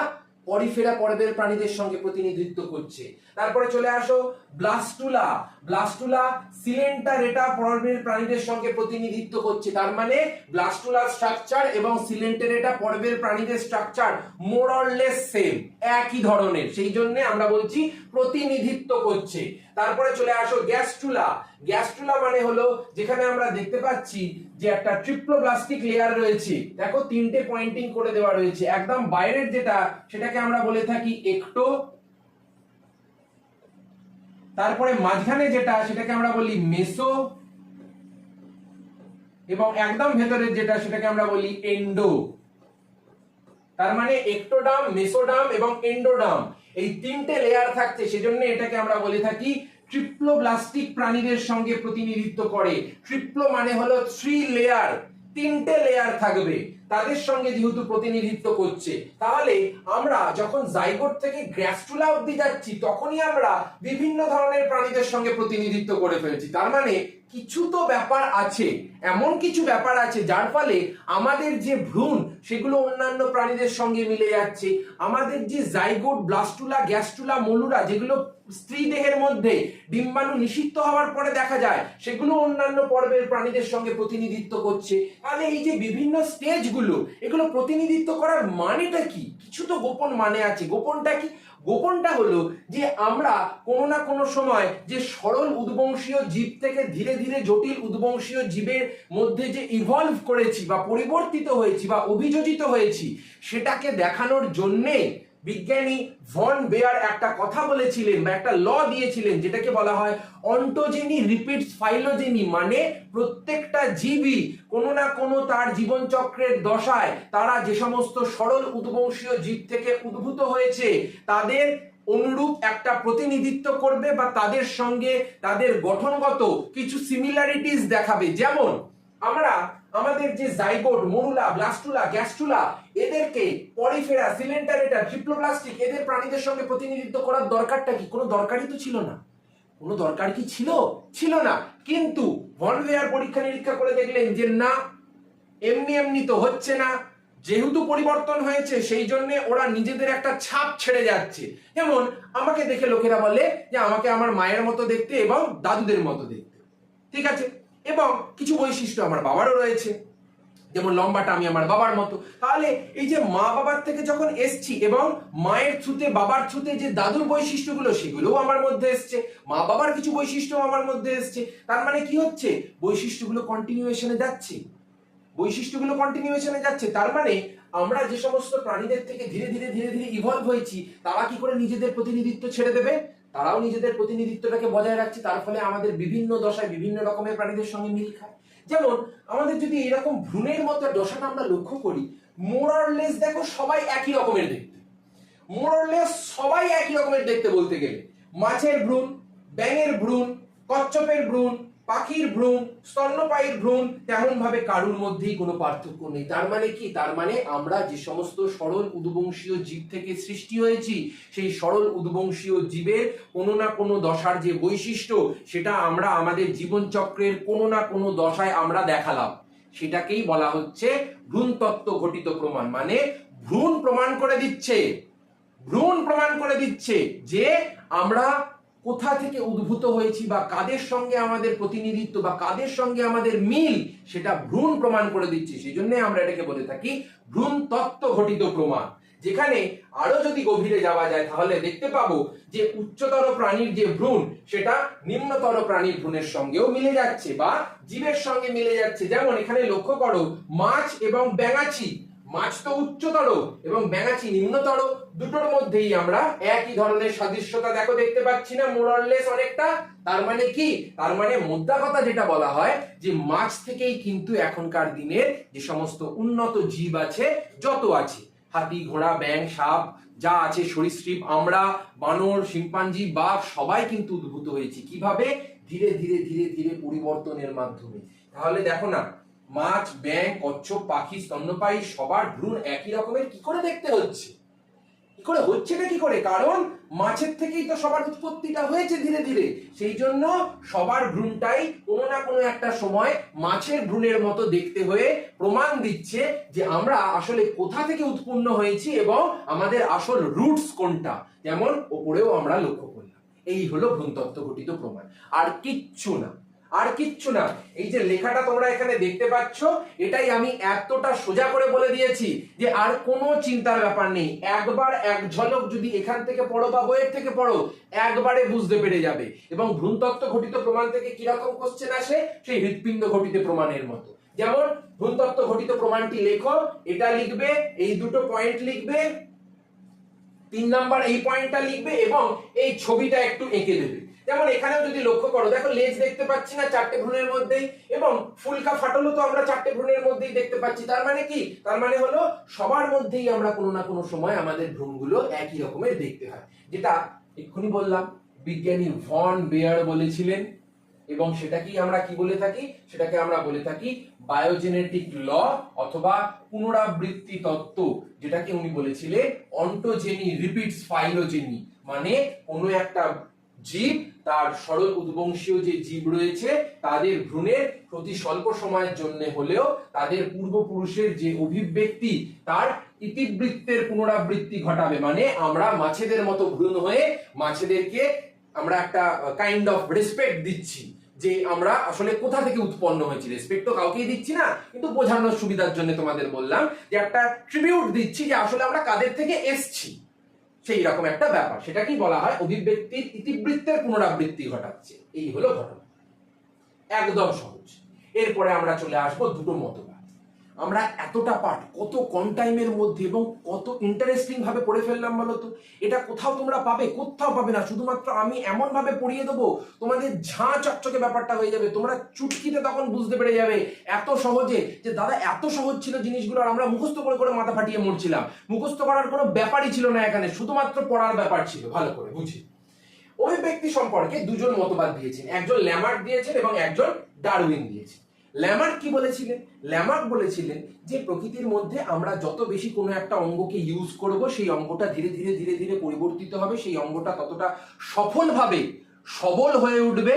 পরিফেরা পর্বের প্রাণীদের সঙ্গে প্রতিনিধিত্ব করছে। তারপরে চলে আসো ব্লাস্টুলা, ব্লাস্টুলা সিলেন্টারেটা পর্বের প্রাণীদের সঙ্গে প্রতিনিধিত্ব করছে, তার মানে ব্লাস্টুলার স্ট্রাকচার এবং সিলেন্টারেটা পর্বের প্রাণীদের structure more or less same, একই ধরনের, সেই জন্য আমরা বলছি প্রতিনিধিত্ব করছে। তারপরে চলে আসো গ্যাস্ট্রুলা, গ্যাস্ট্রুলা মানে হলো যেখানে আমরা দেখতে পাচ্ছি যে একটা ট্রিপ্লোব্লাস্টিক লেয়ার রয়েছে, দেখো তিনটে পয়েন্টিং করে দেওয়া রয়েছে, একদম বাইরের যেটা সেটাকে আমরা বলে থাকি একটো, তারপরে মাঝখানে যেটা সেটাকে আমরা বলি মেসো, এবং একদম ভেতরের যেটা সেটাকে আমরা বলি এন্ডো। তার মানে একটোডাম, মেসোডাম এবং এন্ডোডাম, এই তিনটে লেয়ার থাকছে, সেজন্য এটাকে আমরা বলে থাকি ট্রিপ্লোব্লাস্টিক প্রাণীদের সঙ্গে প্রতিনিধিত্ব করে। ট্রিপ্লো মানে হলো 3 লেয়ার, তিনটে লেয়ার থাকবে, তাদের সঙ্গে যেহেতু প্রতিনিধিত্ব করছে, তাহলে আমরা যখন জাইগোট থেকে গ্যাস্ট্রুলা অবধি যাচ্ছি, তখনই আমরা বিভিন্ন ধরনের প্রাণীদের সঙ্গে প্রতিনিধিত্ব করে ফেলছি। তার মানে কিছু তো ব্যাপার আছে, এমন কিছু ব্যাপার আছে যার ফলে আমাদের যে ভ্রূণ সেগুলো অন্যান্য প্রাণীদের সঙ্গে মিলে যাচ্ছে। আমাদের যে জাইগোট, ব্লাস্টুলা, গ্যাস্ট্রুলা, মলুরা, যেগুলো স্ত্রী দেহের মধ্যে ডিম্বাণু নিষিক্ত হওয়ার পরে দেখা যায়, সেগুলো অন্যান্য পর্বের প্রাণীদের সঙ্গে প্রতিনিধিত্ব করছে। তাহলে এই যে বিভিন্ন স্টেজ জিনিসগুলো, এগুলো প্রতিনিধিত্ব করার মানেটা কি? কিছু তো গোপন মানে আছে। গোপনটা কি? গোপনটা হলো যে আমরা কোনো না কোনো সময় যে সরল উদ্বংশীয় জীব থেকে ধীরে ধীরে জটিল উদ্বংশীয় জীবের মধ্যে যে ইভলভ করেছি বা পরিবর্তিত হয়েছি বা অভিযোজিত হয়েছি, সেটাকে দেখানোর জন্যে বিজ্ঞানী ভন বেয়ার একটা কথা বলেছিলেন বা একটা ল দিয়েছিলেন, যেটাকে বলা হয় অন্টোজেনি রিপিটস ফাইলোজেনি। মানে প্রত্যেকটা জীবই কোনো না কোনো তার জীবন চক্রের দশায় তারা যে সমস্ত সরল উদ্বংশীয় জীব থেকে উদ্ভূত হয়েছে তাদের অনুরূপ একটা প্রতিনিধিত্ব করবে বা তাদের সঙ্গে তাদের গঠনগত কিছু সিমিলারিটিস দেখাবে। যেমন আমরা আমাদের যে জাইগোট, মরুলা, ব্লাস্টুলা, গ্যাস্টুলা, এদেরকে পরিফেরা, সিলেন্টারেটা, ট্রিপ্লোপ্লাস্টিক, এদের প্রাণীদের সঙ্গে প্রতিনিধিত্ব করার দরকারটা কি? কোনো দরকারই তো ছিল না। কোনো দরকার কি ছিল? ছিল না। কিন্তু ভন বেয়ার পরীক্ষা নিরীক্ষা করে দেখলেন যে না, এমনি এমনি তো হচ্ছে না। যেহেতু পরিবর্তন হয়েছে সেই জন্য ওরা নিজেদের একটা ছাপ ছেড়ে যাচ্ছে। যেমন আমাকে দেখে লোকেরা বলে যে আমাকে আমার মায়ের মতো দেখতে এবং দাদুদের মতো দেখতে, ঠিক আছে, এবং কিছু বৈশিষ্ট্য আমার বাবারও রয়েছে, যেমন লম্বাটা আমি আমার বাবার মতো। তাহলে এই যে মা বাবার থেকে যখন এসছি এবং মায়ের থ্রুতে বাবার থ্রুতে যে দাদুর বৈশিষ্ট্যগুলো সেগুলোও আমার মধ্যে এসছে, মা বাবার কিছু বৈশিষ্ট্য আমার মধ্যে এসছে, তার মানে কি হচ্ছে? বৈশিষ্ট্যগুলো কন্টিনিউয়েশনে যাচ্ছে, বৈশিষ্ট্যগুলো কন্টিনিউয়েশনে যাচ্ছে। তার মানে আমরা যে সমস্ত প্রাণীদের থেকে ধীরে ধীরে ধীরে ধীরে ইভলভ হয়েছি, তারা কি করে নিজেদের প্রতিনিধিত্ব ছেড়ে দেবে? তারাও নিজেদের প্রতিনিধিত্বটাকে বজায় রাখছে। তার ফলে আমাদের বিভিন্ন দশায় বিভিন্ন রকমের প্রাণীদের সঙ্গে মিল খায়। যেমন আমাদের যদি এরকম ভ্রূণের মতো দশাটা আমরা লক্ষ্য করি, মোর অর লেস দেখো সবাই একই রকমের দেখতে, মোর অর লেস সবাই একই রকমের দেখতে বলতে গেলে। মাছের ভ্রূণ, ব্যাঙের ভ্রূণ, কচ্ছপের ভ্রূণ, পাখির ভ্রূণ, স্তন্যপায়ীর ভ্রূণ, তেমন ভাবে কারুর মধ্যেই কোনো পার্থক্য নেই। তার মানে কি? তার মানে আমরা যে সমস্ত সরল উদ্বংশীয় জীব থেকে সৃষ্টি হয়েছি, সেই সরল উদ্বংশীয় জীবের কোনো না কোনো দশার যে বৈশিষ্ট্য, সেটা আমরা আমাদের জীবন চক্রের কোনো না কোনো দশায় আমরা দেখালাম। সেটাকেই বলা হচ্ছে ভ্রূণতত্ত্ব ঘটিত প্রমাণ। মানে ভ্রূণ প্রমাণ করে দিচ্ছে, ভ্রূণ প্রমাণ করে দিচ্ছে যে আমরা কোথা থেকে উদ্ভূত হয়েছি বা কাদের সঙ্গে আমাদের প্রতিনিধিত্ব বা কাদের সঙ্গে আমাদের মিল, সেটা ভ্রূণ প্রমাণ করে দিচ্ছে। সেই জন্য আমরা এটাকে বলে থাকি ভ্রূণ তত্ত্ব ঘটিত প্রমাণ। যেখানে আরো যদি গভীরে যাওয়া যায় তাহলে দেখতে পাবো যে উচ্চতর প্রাণীর যে ভ্রূণ, সেটা নিম্নতর প্রাণীর ভ্রূণের সঙ্গেও মিলে যাচ্ছে বা জীবের সঙ্গে মিলে যাচ্ছে। যেমন এখানে লক্ষ্য করো, মাছ এবং ব্যাঙাচি, মাছ তো উচ্চতর এবং ব্যাঙাচি নিম্নতর, দুটোর মধ্যেই আমরা একই ধরনের সাদৃশ্যতা দেখো দেখতে পাচ্ছি না, মোর অর লেস অনেকটা। তার মানে কি? তার মানে মোদ্দা কথা যেটা বলা হয় যে মাছ থেকেই কিন্তু এখনকার দিনের যে সমস্ত উন্নত জীব আছে, যত আছে, হাতি, ঘোড়া, ব্যাঙ, সাপ যা আছে, সরীসৃপ, আমরা, বানর, শিম্পাঞ্জি, বাঘ, সবাই কিন্তু উদ্ভূত হয়েছে। কিভাবে? ধীরে ধীরে ধীরে ধীরে পরিবর্তনের মাধ্যমে। তাহলে দেখো না, মাছ, ব্যাঙ, কচ্ছপ, পাখি, স্তন্যপায়ী সবার ভ্রূণ একই রকমের কি করে দেখতে হচ্ছে? কি করে হচ্ছে না? কি করে? কারণ মাছের থেকেই তো সবার উৎপত্তিটা হয়েছে ধীরে ধীরে। সেই জন্য সবার ভ্রূণটাই কোনো না কোনো একটা সময় মাছের ভ্রূণের মতো দেখতে হয়ে প্রমাণ দিচ্ছে যে আমরা আসলে কোথা থেকে উৎপন্ন হয়েছি এবং আমাদের আসল রুটস কোনটা। যেমন ওপরেও আমরা লক্ষ্য করলাম। এই হলো ভ্রূণতত্ত্ব ঘটিত প্রমাণ, আর কিচ্ছু না, আর কিচ্ছু না। এই যে লেখাটা তোমরা এখানে দেখতে পাচ্ছ, এটাই আমি এতটা সোজা করে বলে দিয়েছি যে আর কোনো চিন্তার ব্যাপার নেই। একবার এক ঝলক যদি এখান থেকে পড়ো বা বইয়ের থেকে পড়ো, একবারে বুঝতে পেরে যাবে। এবং ভ্রূণতত্ত্ব ঘটিত প্রমাণ থেকে কিরকম কোশ্চেন আসে? সেই হৃৎপিণ্ড ঘটিত প্রমাণের মতো। যেমন ভ্রূণতত্ত্ব ঘটিত প্রমাণটি লেখো, এটা লিখবে, এই দুটো পয়েন্ট লিখবে, 3 নাম্বার এই পয়েন্টটা লিখবে এবং এই ছবিটা একটু এঁকে দেবে। যেমন এখানেও যদি লক্ষ্য করো, দেখো লেজ দেখতে পাচ্ছি না চারটে ভ্রূণের মধ্যেই, এবং ফুলকা ফাটলও তো আমরা চারটে ভ্রূণের মধ্যেই দেখতে পাচ্ছি। তার মানে কি? তার মানে হলো সবার মধ্যেই আমরা কোনো না কোনো সময় আমাদের ভ্রূণগুলো একই রকমের দেখতে হয়, যেটা এক্ষুনি বললাম বিজ্ঞানী ভন বেয়ার বলেছিলেন। এবং সেটাকেই আমরা কি বলে থাকি? সেটাকে আমরা বলে থাকি বায়োজেনেটিক ল অথবা পুনরাবৃত্তি তত্ত্ব, যেটাকে উনি বলেছিলেন অন্টোজেনি রিপিটস ফাইলোজেনি। মানে কোনো একটা জীব, তার সরল উদ্বংশীয় যে জীব রয়েছে, তাদের ভ্রূণের প্রতি স্বল্প সময়ের জন্য হলেও তাদের পূর্বপুরুষের যে অভিব্যক্তি, তার ইতিবৃত্তের পুনরাবৃত্তি ঘটাবে। মানে আমরা মাছেদের মতো ভ্রূণ হয়ে মাছেদেরকে আমরা একটা কাইন্ড অফ রেসপেক্ট দিচ্ছি, যে আমরা আসলে কোথা থেকে উৎপন্ন হয়েছি। রেসপেক্ট তো কাউকেই দিচ্ছি না, কিন্তু বোঝানোর সুবিধার জন্য তোমাদের বললাম যে একটা ট্রিবিউট দিচ্ছি যে আসলে আমরা কাদের থেকে এসছি, সেই রকম একটা ব্যাপার। সেটাকেই বলা হয় অভিব্যক্তির ইতিবৃত্তের পুনরাবৃত্তি ঘটাচ্ছে। এই হলো ঘটনা, একদম সহজ। এরপরে আমরা চলে আসবো দুটো মতবাদ। আমরা এতটা পাঠ কত কম টাইমের মধ্যে এবং কত ইন্টারেস্টিং ভাবে পড়ে ফেললাম বলতো। এটা কোথাও তোমরা পাবে? কোথাও পাবে না। শুধুমাত্র আমি এমন ভাবে পড়িয়ে দেবো তোমাদের ঝাঁ চকচকে ব্যাপারটা হয়ে যাবে, তোমরা চুটকিতে তখন বুঝতে পেরে যাবে এত সহজে যে দাদা এত সহজ ছিল জিনিসগুলো, আর আমরা মুখস্থ করে করে মাথা ফাটিয়ে মরছিলাম। মুখস্থ করার কোনো ব্যাপারই ছিল না এখানে, শুধুমাত্র পড়ার ব্যাপার ছিল। ভালো করে বুঝি। অভিব্যক্তি সম্পর্কে দুজন মতবাদ দিয়েছেন, একজন ল্যামার্ক দিয়েছেন এবং একজন ডারউইন দিয়েছেন। ল্যামার্ক কি বলেছিলেন? ল্যামার্ক বলেছিলেন যে প্রকৃতির মধ্যে আমরা যত বেশি কোনো একটা অঙ্গকে ইউজ করব, সেই অঙ্গটা ধীরে ধীরে ধীরে ধীরে পরিবর্তিত হবে, সেই অঙ্গটা ততটা সফলভাবে সবল হয়ে উঠবে,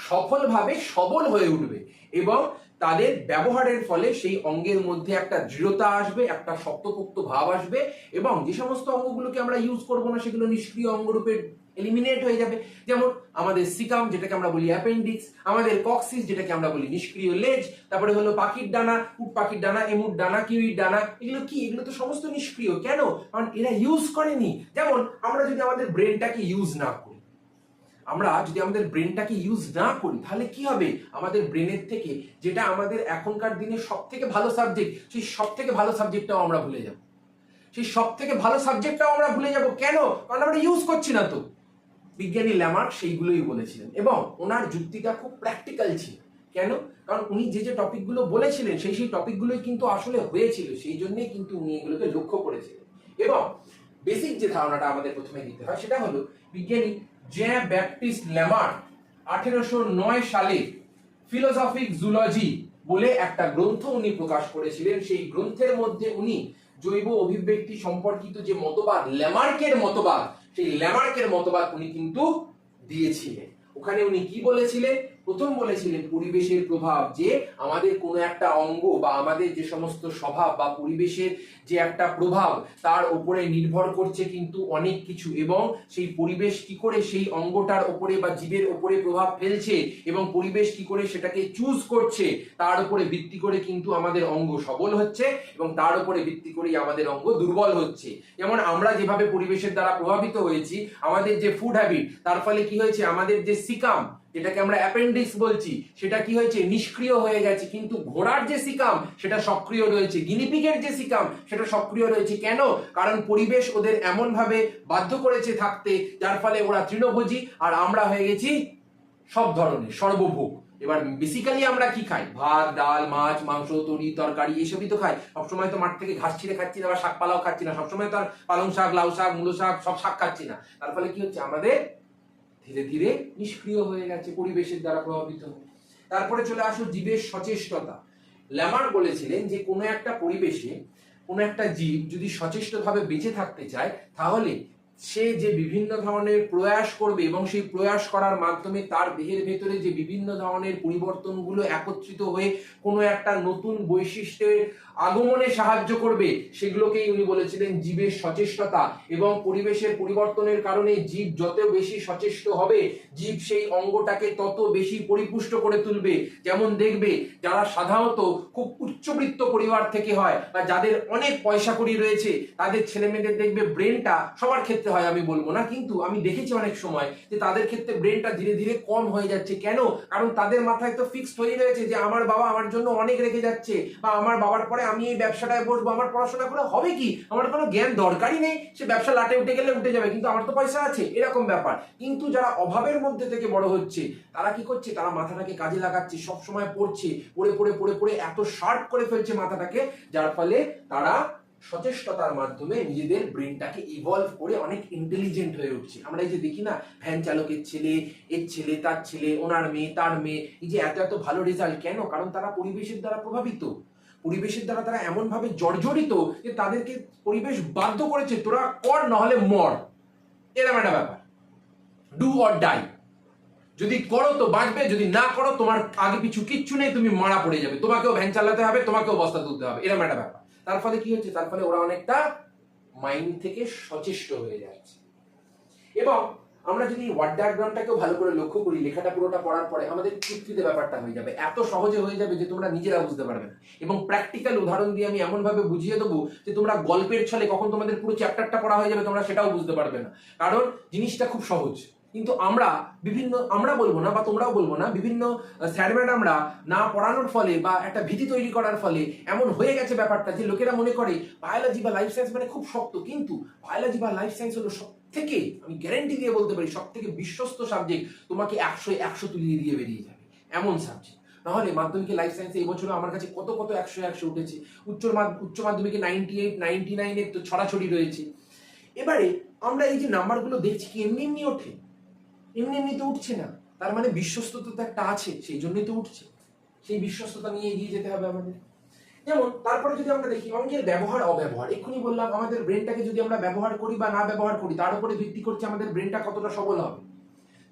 সফলভাবে সবল হয়ে উঠবে, এবং তাদের ব্যবহারের ফলে সেই অঙ্গের মধ্যে একটা দৃঢ়তা আসবে, একটা শক্তপোক্ত ভাব আসবে, এবং যে সমস্ত অঙ্গগুলোকে আমরা ইউজ করব না সেগুলো নিষ্ক্রিয় অঙ্গরূপে এলিমিনেট হয়ে যাবে। যেমন আমাদের সিকাম, যেটাকে আমরা বলি অ্যাপেন্ডিক্স, আমাদের কক্সিস, যেটাকে আমরা বলি নিষ্ক্রিয় লেজ, তারপরে হলো পাখির ডানা, উট পাখির ডানা, এমুর ডানা, কিউইর ডানা। এগুলো কি? এগুলো তো সমস্ত নিষ্ক্রিয়। কেন? কারণ এরা ইউজ করেনি। যেমন আমরা যদি আমাদের ব্রেনটাকে ইউজ না করি, তাহলে কি হবে? আমাদের ব্রেনের থেকে যেটা আমাদের এখনকার দিনে সব থেকে ভালো সাবজেক্ট, সেই সব থেকে ভালো সাবজেক্টটাও আমরা ভুলে যাব। কেন? কারণ আমরা ইউজ করছি না তো। বিজ্ঞানী ল্যামার্ক সেইগুলোই বলেছিলেন, এবং ওনার যুক্তিটা খুব প্র্যাকটিক্যাল ছিল। কেন? কারণ উনি যে যে টপিকগুলো বলেছিলেন সেই টপিকগুলোই কিন্তু আসলে হয়েছিল, সেই জন্যই কিন্তু উনি এগুলোকে লক্ষ্য করেছিলেন। এবং বেসিক যে ধারণাটা আমাদের প্রথমে দিতে হয় সেটা হলো, বিজ্ঞানী জ্যাঁ ব্যাপটিস্ট ল্যামার্ক 1809 সালে ফিলোসফিক জুলজি বলে একটা গ্রন্থ উনি প্রকাশ করেছিলেন। সেই গ্রন্থের মধ্যে উনি জৈব অভিব্যক্তি সম্পর্কিত যে মতবাদ, ল্যামার্কের মতবাদ, সেই ল্যামার্কের মতবাদ উনি কিন্তু দিয়েছিলেন। ওখানে উনি কি বলেছিলেন? প্রথম বলেছিলেন পরিবেশের প্রভাব, যে আমাদের কোনো একটা অঙ্গ বা আমাদের যে সমস্ত স্বভাব বা পরিবেশের যে একটা প্রভাব, তার উপরে নির্ভর করছে কিন্তু অনেক কিছু, এবং সেই পরিবেশ কি করে সেই অঙ্গটার উপরে বা জীবের উপরে প্রভাব ফেলছে, এবং পরিবেশ কি করে সেটাকে চুজ করছে, তার উপরে ভিত্তি করে কিন্তু আমাদের অঙ্গ সবল হচ্ছে, এবং তার উপরে ভিত্তি করেই আমাদের অঙ্গ দুর্বল হচ্ছে। যেমন আমরা যেভাবে পরিবেশের দ্বারা প্রভাবিত হয়েছি, আমাদের যে ফুড হ্যাবিট, তার ফলে কি হয়েছে? আমাদের যে সিকাম, যেটাকে আমরা অ্যাপেন্ডিক্স বলছি, সেটা কি হয়েছে? নিষ্ক্রিয় হয়ে গেছে। কিন্তু ঘোড়ার যে সিকাম সেটা সক্রিয় রয়েছে, গিনিপিগের যে সিকাম সেটা সক্রিয় রয়েছে। কেন? কারণ পরিবেশ ওদের এমন ভাবে বাধ্য করেছে থাকতে, যার ফলে ওরা তৃণভোজী, আর আমরা হয়ে গেছি সব ধরনের সর্বভোগ। এবার বেসিক্যালি আমরা কি খাই? ভাত, ডাল, মাছ, মাংস, তরি, তরকারি, এসবই তো খাই। সবসময় তো মাঠ থেকে ঘাস ছিঁড়ে খাচ্ছি না, বা শাক পালাও খাচ্ছি না। সবসময় তো আর পালং শাক, লাউ শাক, মূলো শাক, সব শাক খাচ্ছি না। তার ফলে কি হচ্ছে? আমাদের ধীরে ধীরে নিষ্ক্রিয় হয়ে গেছে, পরিবেশের দ্বারা প্রভাবিত। তারপরে চলে আসো জীবের সচেষ্টতা। ল্যামার্ক বলেছিলেন যে কোনো একটা পরিবেশে কোনো একটা জীব যদি সচেষ্টভাবে বেঁচে থাকতে চায়, তাহলে সে যে বিভিন্ন ধরনের প্রয়াস করবে, এবং সেই প্রয়াস করার মাধ্যমে তার দেহের ভেতরে যে বিভিন্ন ধরনের পরিবর্তনগুলো একত্রিত হয়ে কোনো একটা নতুন বৈশিষ্ট্যের আগমনে সাহায্য করবে, সেগুলোকেই উনি বলেছিলেন জীবের সচেষ্টতা। এবং পরিবেশের পরিবর্তনের কারণে জীব যত বেশি সচেষ্ট হবে, জীব সেই অঙ্গটাকে তত বেশি পরিপুষ্ট করে তুলবে। যেমন দেখবে যারা সাধারণত খুব উচ্চবিত্ত পরিবার থেকে হয়, বা যাদের অনেক পয়সা কড়ি রয়েছে, তাদের ছেলে মেয়েদের দেখবে ব্রেনটা, সবার ক্ষেত্রে হয় আমি বলবো না, কিন্তু আমি দেখেছি অনেক সময় যে তাদের ক্ষেত্রে ব্রেনটা ধীরে ধীরে কম হয়ে যাচ্ছে। কেন? কারণ তাদের মাথায় তো ফিক্সড হয়ে রয়েছে যে আমার বাবা আমার জন্য অনেক রেখে যাচ্ছে, বা আমার বাবার পরে আমি এই ব্যবসাটায় বসবো, আমার পড়াশোনা করে হবে কি, আমার কোনো জ্ঞান দরকারই নেই, সে ব্যবসা লাটে উঠে গেলে উঠে যাবে, কিন্তু আমার তো পয়সা আছে, এরকম ব্যাপার। কিন্তু যারা অভাবের মধ্যে থেকে বড় হচ্ছে, তারা কি করছে? তারা মাথাটাকে কাজে লাগাচ্ছে, সবসময় পড়ছে, পড়ে পড়ে পড়ে পড়ে এত শার্প করে ফেলছে মাথাটাকে, যার ফলে তারা সচেষ্টতার মাধ্যমে নিজেদের ব্রেনটাকে ইভলভ করে অনেক ইন্টেলিজেন্ট হয়ে উঠছে। আমরা এই যে দেখি না, ভ্যান চালকের ছেলে, এর ছেলে, তার ছেলে, ওনার মেয়ে, তার মেয়ে, এই যে এত এত ভালো রেজাল্ট, কেন? কারণ তারা পরিবেশের দ্বারা প্রভাবিত, পরিবেশের দ্বারা তারা এমন ভাবে জর্জরিত যে তাদেরকে পরিবেশ বাধ্য করেছে, তোরা কর নাহলে মর, এরকম একটা ব্যাপার। ডু অর ডাই, যদি করো তো বাঁচবে, যদি না করো তোমার আগে পিছু কিচ্ছু নেই, তুমি মারা পড়ে যাবে, তোমাকেও ভ্যান চালাতে হবে, তোমাকেও বস্তা তুলতে হবে, এরকম একটা ব্যাপার। তার ফলে কি হচ্ছে? তার ফলে ওরা অনেকটা মাইন্ড থেকে সচেষ্ট হয়ে যাচ্ছে। এবং আমরা যদি ওয়ার্ড ডায়াগ্রামটাকেও ভালো করে লক্ষ্য করি, লেখাটা পুরোটা পড়ার পরে আমাদের চুক্তিতে ব্যাপারটা হয়ে যাবে, এত সহজে হয়ে যাবে যে তোমরা নিজেরা বুঝতে পারবে না। এবং প্র্যাকটিক্যাল উদাহরণ দিয়ে আমি এমন ভাবে বুঝিয়ে দেবো যে তোমরা গল্পের ছলে কখন তোমাদের পুরো চ্যাপ্টারটা পড়া হয়ে যাবে তোমরা সেটাও বুঝতে পারবে না, কারণ জিনিসটা খুব সহজ। কিন্তু আমরা বলবো না বা তোমরাও বলবো না, বিভিন্ন স্যার ম্যাডামরা না পড়ানোর ফলে বা একটা ভীতি তৈরি করার ফলে এমন হয়ে গেছে ব্যাপারটা যে লোকেরা মনে করে বায়োলজি বা লাইফ সায়েন্স মানে খুব শক্ত। কিন্তু বায়োলজি বা লাইফ সায়েন্স হলো সব থেকে, আমি গ্যারান্টি দিয়ে বলতে পারি, সব থেকে বিশ্বস্ত সাবজেক্ট। তোমাকে 100 তুলিয়ে দিয়ে বেরিয়ে যাবে এমন সাবজেক্ট। নাহলে মাধ্যমিকে লাইফ সায়েন্সে এই বছর আমার কাছে কত 100 উঠেছে, উচ্চ মাধ্যমিকে 98, 99 তো ছড়াছড়ি রয়েছে। এবারে আমরা এই যে নাম্বারগুলো দেখছি কি এমনি এমনি ওঠে? এমনি তো উঠছে না, তার মানে বিশ্বস্ততা তো একটা আছে, সেই জন্যই তো উঠছে। সেই বিশ্বস্ততা নিয়ে এগিয়ে যেতে হবে আমাদের। যেমন তারপরে যদি আমরা দেখি অঙ্কের ব্যবহার অব্যবহার, এক্ষুনি বললাম আমাদের ব্রেনটাকে যদি আমরা ব্যবহার করি বা না ব্যবহার করি তার উপরে ভিত্তি করছে আমাদের ব্রেনটা কতটা সবল হবে।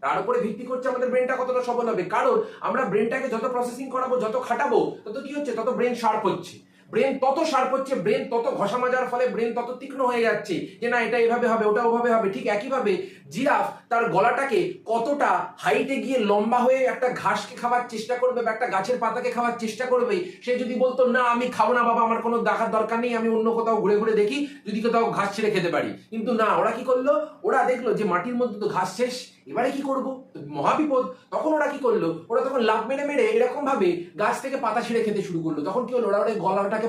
তার উপরে ভিত্তি করছে আমাদের ব্রেনটা কতটা সবল হবে, কারণ আমরা ব্রেনটাকে যত প্রসেসিং করাবো, যত খাটাবো, তত কি হচ্ছে, তত ব্রেন শার্প হচ্ছে। ব্রেন তত শার্প হচ্ছে, ব্রেন তত ঘষা মাজার ফলে ব্রেন তত তীক্ষ্ণ হয়ে যাচ্ছে যে না এটা এভাবে হবে, ওটা ওভাবে হবে। ঠিক একইভাবে জিরাফ তার গলাটাকে কতটা হাইটে গিয়ে লম্বা হয়ে একটা ঘাসকে খাওয়ার চেষ্টা করবে বা একটা গাছের পাতাকে খাওয়ার চেষ্টা করবে। সে যদি বলতো না আমি খাবো না বাবা, আমার কোনো দেখার দরকার নেই, আমি অন্য কোথাও ঘুরে ঘুরে দেখি যদি কোথাও ঘাস ছেড়ে খেতে পারি। কিন্তু না, ওরা কি করলো, ওরা দেখলো যে মাটির মধ্যে তো ঘাস শেষ, এবারে কি করবো, মহাবিপদ। তখন ওরা কি করলো, ওরা তখন লাফ মেরে মেরে এরকম ভাবে গাছ থেকে পাতা ছিঁড়ে খেতে শুরু করলো। তখন কি হলো, ওরা গলাটাকে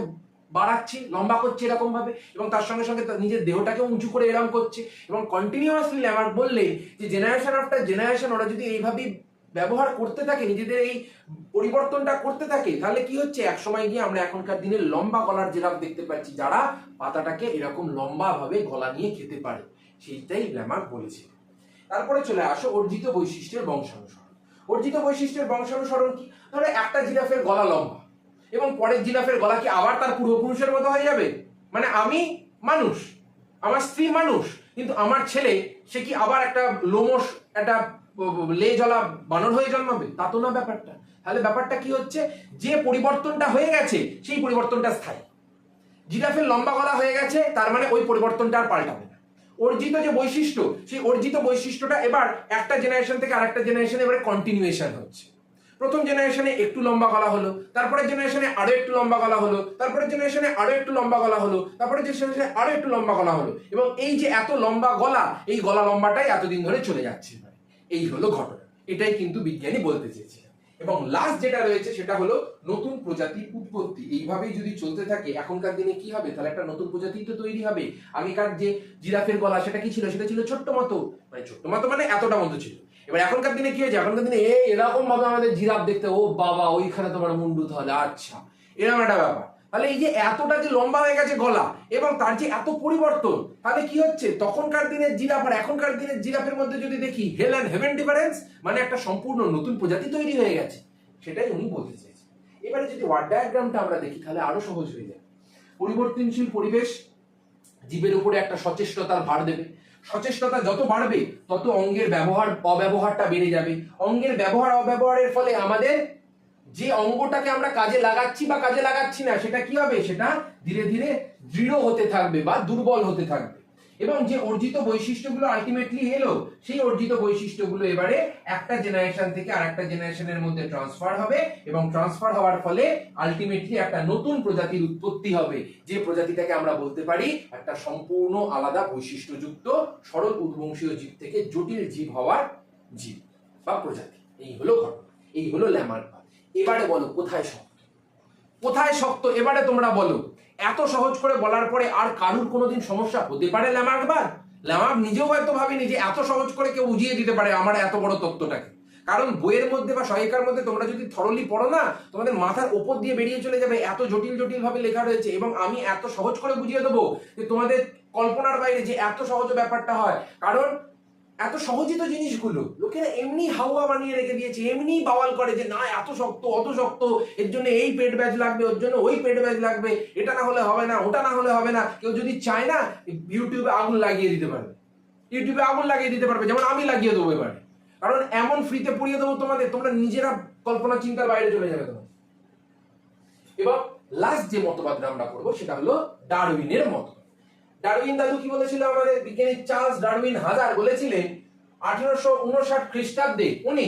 বাড়াচ্ছে, লম্বা করছে এরকম ভাবে, এবং তার সঙ্গে সঙ্গে নিজের দেহটাকে উঁচু করে এরকম করছে। এবং কন্টিনিউয়াসলি আমার বললে যে জেনারেশন আফটার জেনারেশন ওরা যদি এইভাবেই ব্যবহার করতে থাকে, নিজেদের এই পরিবর্তনটা করতে থাকে, তাহলে কি হচ্ছে, এক সময় গিয়ে আমরা এখনকার দিনে লম্বা গলার জিরাফ দেখতে পাচ্ছি, যারা পাতাটাকে এরকম লম্বা ভাবে গলা নিয়ে খেতে পারে। সেইটাই ল্যামার্ক বলেছে। তারপরে চলে আসো অর্জিত বৈশিষ্ট্যের বংশানুসরণ। অর্জিত বৈশিষ্ট্যের বংশানুসরণ কি, ধরো একটা জিরাফের গলা লম্বা এবং পরের জিরাফের গলা কি আবার তার পূর্বপুরুষের মতো হয়ে যাবে? মানে আমি মানুষ, আমার স্ত্রী মানুষ, কিন্তু আমার ছেলে সে কি আবার একটা লোমশ, একটা লেজওয়ালা বানর হয়ে জন্মাবে? তা তো না ব্যাপারটা। তাহলে ব্যাপারটা কি হচ্ছে, যে পরিবর্তনটা হয়ে গেছে সেই পরিবর্তনটা স্থায়ী। জিরাফের লম্বা গলা হয়ে গেছে, তার মানে ওই পরিবর্তনটা আর পাল্টাবে না। অর্জিত যে বৈশিষ্ট্য, সেই অর্জিত বৈশিষ্ট্যটা এবার একটা জেনারেশন থেকে আরেকটা জেনারেশনে এবারে কন্টিনিউয়েশন হচ্ছে। প্রথম জেনারেশনে একটু লম্বা গলা হলো, তারপরে জেনারেশনে আরো একটু লম্বা গলা হলো, তারপরে জেনারেশনে আরো একটু লম্বা গলা হলো, তারপরে জেনারেশনে আরো একটু লম্বা গলা হলো, এবং এই যে এত লম্বা গলা, এই গলা লম্বাটাই এতদিন ধরে চলে যাচ্ছে। এই হলো ঘটনা, এটাই কিন্তু বিজ্ঞানী বলতে চেয়েছে। এবং লাস্ট যেটা রয়েছে সেটা হলো নতুন প্রজাতির উৎপত্তি। এইভাবেই যদি চলতে থাকে এখনকার দিনে কি হবে, তাহলে একটা নতুন প্রজাতি তো তৈরি হবে। আগেকার যে জিরাফের গলা সেটা কি ছিল, সেটা ছিল ছোট্ট মতো, মানে এতটা মতো ছিল। এবার এখনকার দিনে কি হয়েছে, এখনকার দিনে এরকম ভাবে আমাদের জিরাফ দেখতে, ও বাবা ওইখানে তোমার মুন্ডু, তাহলে আচ্ছা এরকম একটা ব্যাপার। তাহলে এই যে এতটা যে লম্বা হয়ে গেছে গলা এবং তার যে এত পরিবর্তন, তাহলে কি হচ্ছে, তখনকার দিনের জিরাফ আর এখনকার দিনের জিরাফের মধ্যে যদি দেখি হেল অ্যান্ড হেভেন ডিফারেন্স, মানে একটা সম্পূর্ণ নতুন প্রজাতি তৈরি হয়ে গেছে। সেটাই উনি বলতে চেয়েছেন। এবারে যদি ওয়ার্ড ডায়াগ্রামটা আমরা দেখি তাহলে আরো সহজ হয়ে যায়। পরিবর্তনশীল পরিবেশ জীবের উপরে একটা সচেষ্টতার ভার দেবে। সচেষ্টতা যত বাড়বে তত অঙ্গের ব্যবহার অব্যবহারটা বেড়ে যাবে। অঙ্গের ব্যবহার অব্যবহারের ফলে আমাদের যে অঙ্গটাকে আমরা কাজে লাগাচ্ছি বা কাজে লাগাচ্ছি না, সেটা কি হবে, সেটা ধীরে ধীরে দৃঢ় হতে থাকবে বা দুর্বল হতে থাকবে। এবং যে অর্জিত বৈশিষ্ট্যগুলো আলটিমেটলি এলো, সেই অর্জিত বৈশিষ্ট্যগুলো এবারে একটা জেনারেশন থেকে আরেকটা জেনারেশনের মধ্যে ট্রান্সফার হবে, এবং ট্রান্সফার হওয়ার ফলে আলটিমেটলি একটা নতুন প্রজাতির উৎপত্তি হবে, যে প্রজাতিটাকে আমরা বলতে পারি একটা সম্পূর্ণ আলাদা বৈশিষ্ট্যযুক্ত সরল উদ্বংশীয় জীব থেকে জটিল জীব হওয়ার জীব বা প্রজাতি। এই হলো ঘটনা, এই হলো ল্যামার্ক। এবারে বলো কোথায় শক্ত, কোথায় শক্ত, এবারে তোমরা বলো। এত সহজ করে বলার পরে আর কারুর কোনোদিন সমস্যা হতে পারে ল্যামার্কবার? ল্যামার্ক নিজেও হয়তো ভাবিনি যে এত সহজ করে কেউ বুঝিয়ে দিতে পারে আমার এত বড় তত্ত্বটাকে। কারণ বইয়ের মধ্যে বা সহায়িকার মধ্যে তোমরা যদি থরলি পড়ো না, তোমাদের মাথার ওপর দিয়ে বেরিয়ে চলে যাবে, এত জটিল জটিল ভাবে লেখা রয়েছে। এবং আমি এত সহজ করে বুঝিয়ে দেবো যে তোমাদের কল্পনার বাইরে যে এত সহজ ব্যাপারটা হয়। কারণ এত সহজই তো জিনিসগুলো লোকেরা এমনি হাওয়া বানিয়ে রেখে দিয়েছে, এমনি বাওয়াল করে যে না এত শক্ত অত শক্ত, এর জন্য এই পেট ব্যাচ লাগবে, ওর জন্য ওই পেট ব্যাচ লাগবে, এটা না হলে হবে না, ওটা না হলে হবে না। কেউ যদি চায় না ইউটিউবে আগুন লাগিয়ে দিতে পারবে, ইউটিউবে আগুন লাগিয়ে দিতে পারবে, যেমন আমি লাগিয়ে দেবো এবারে। কারণ এমন ফ্রিতে পড়িয়ে দেবো তোমাদের, তোমরা নিজেরা কল্পনা চিন্তার বাইরে চলে যাবে তোমার। এবং লাস্ট যে মতবাদটা আমরা করবো সেটা হলো ডারউইনের মত। ডারউইন দাদু কি বলেছিল, আমাদের বিজ্ঞানী চার্লস ডারউইন হাজার বলেছিলেন 1859 খ্রিস্টাব্দে উনি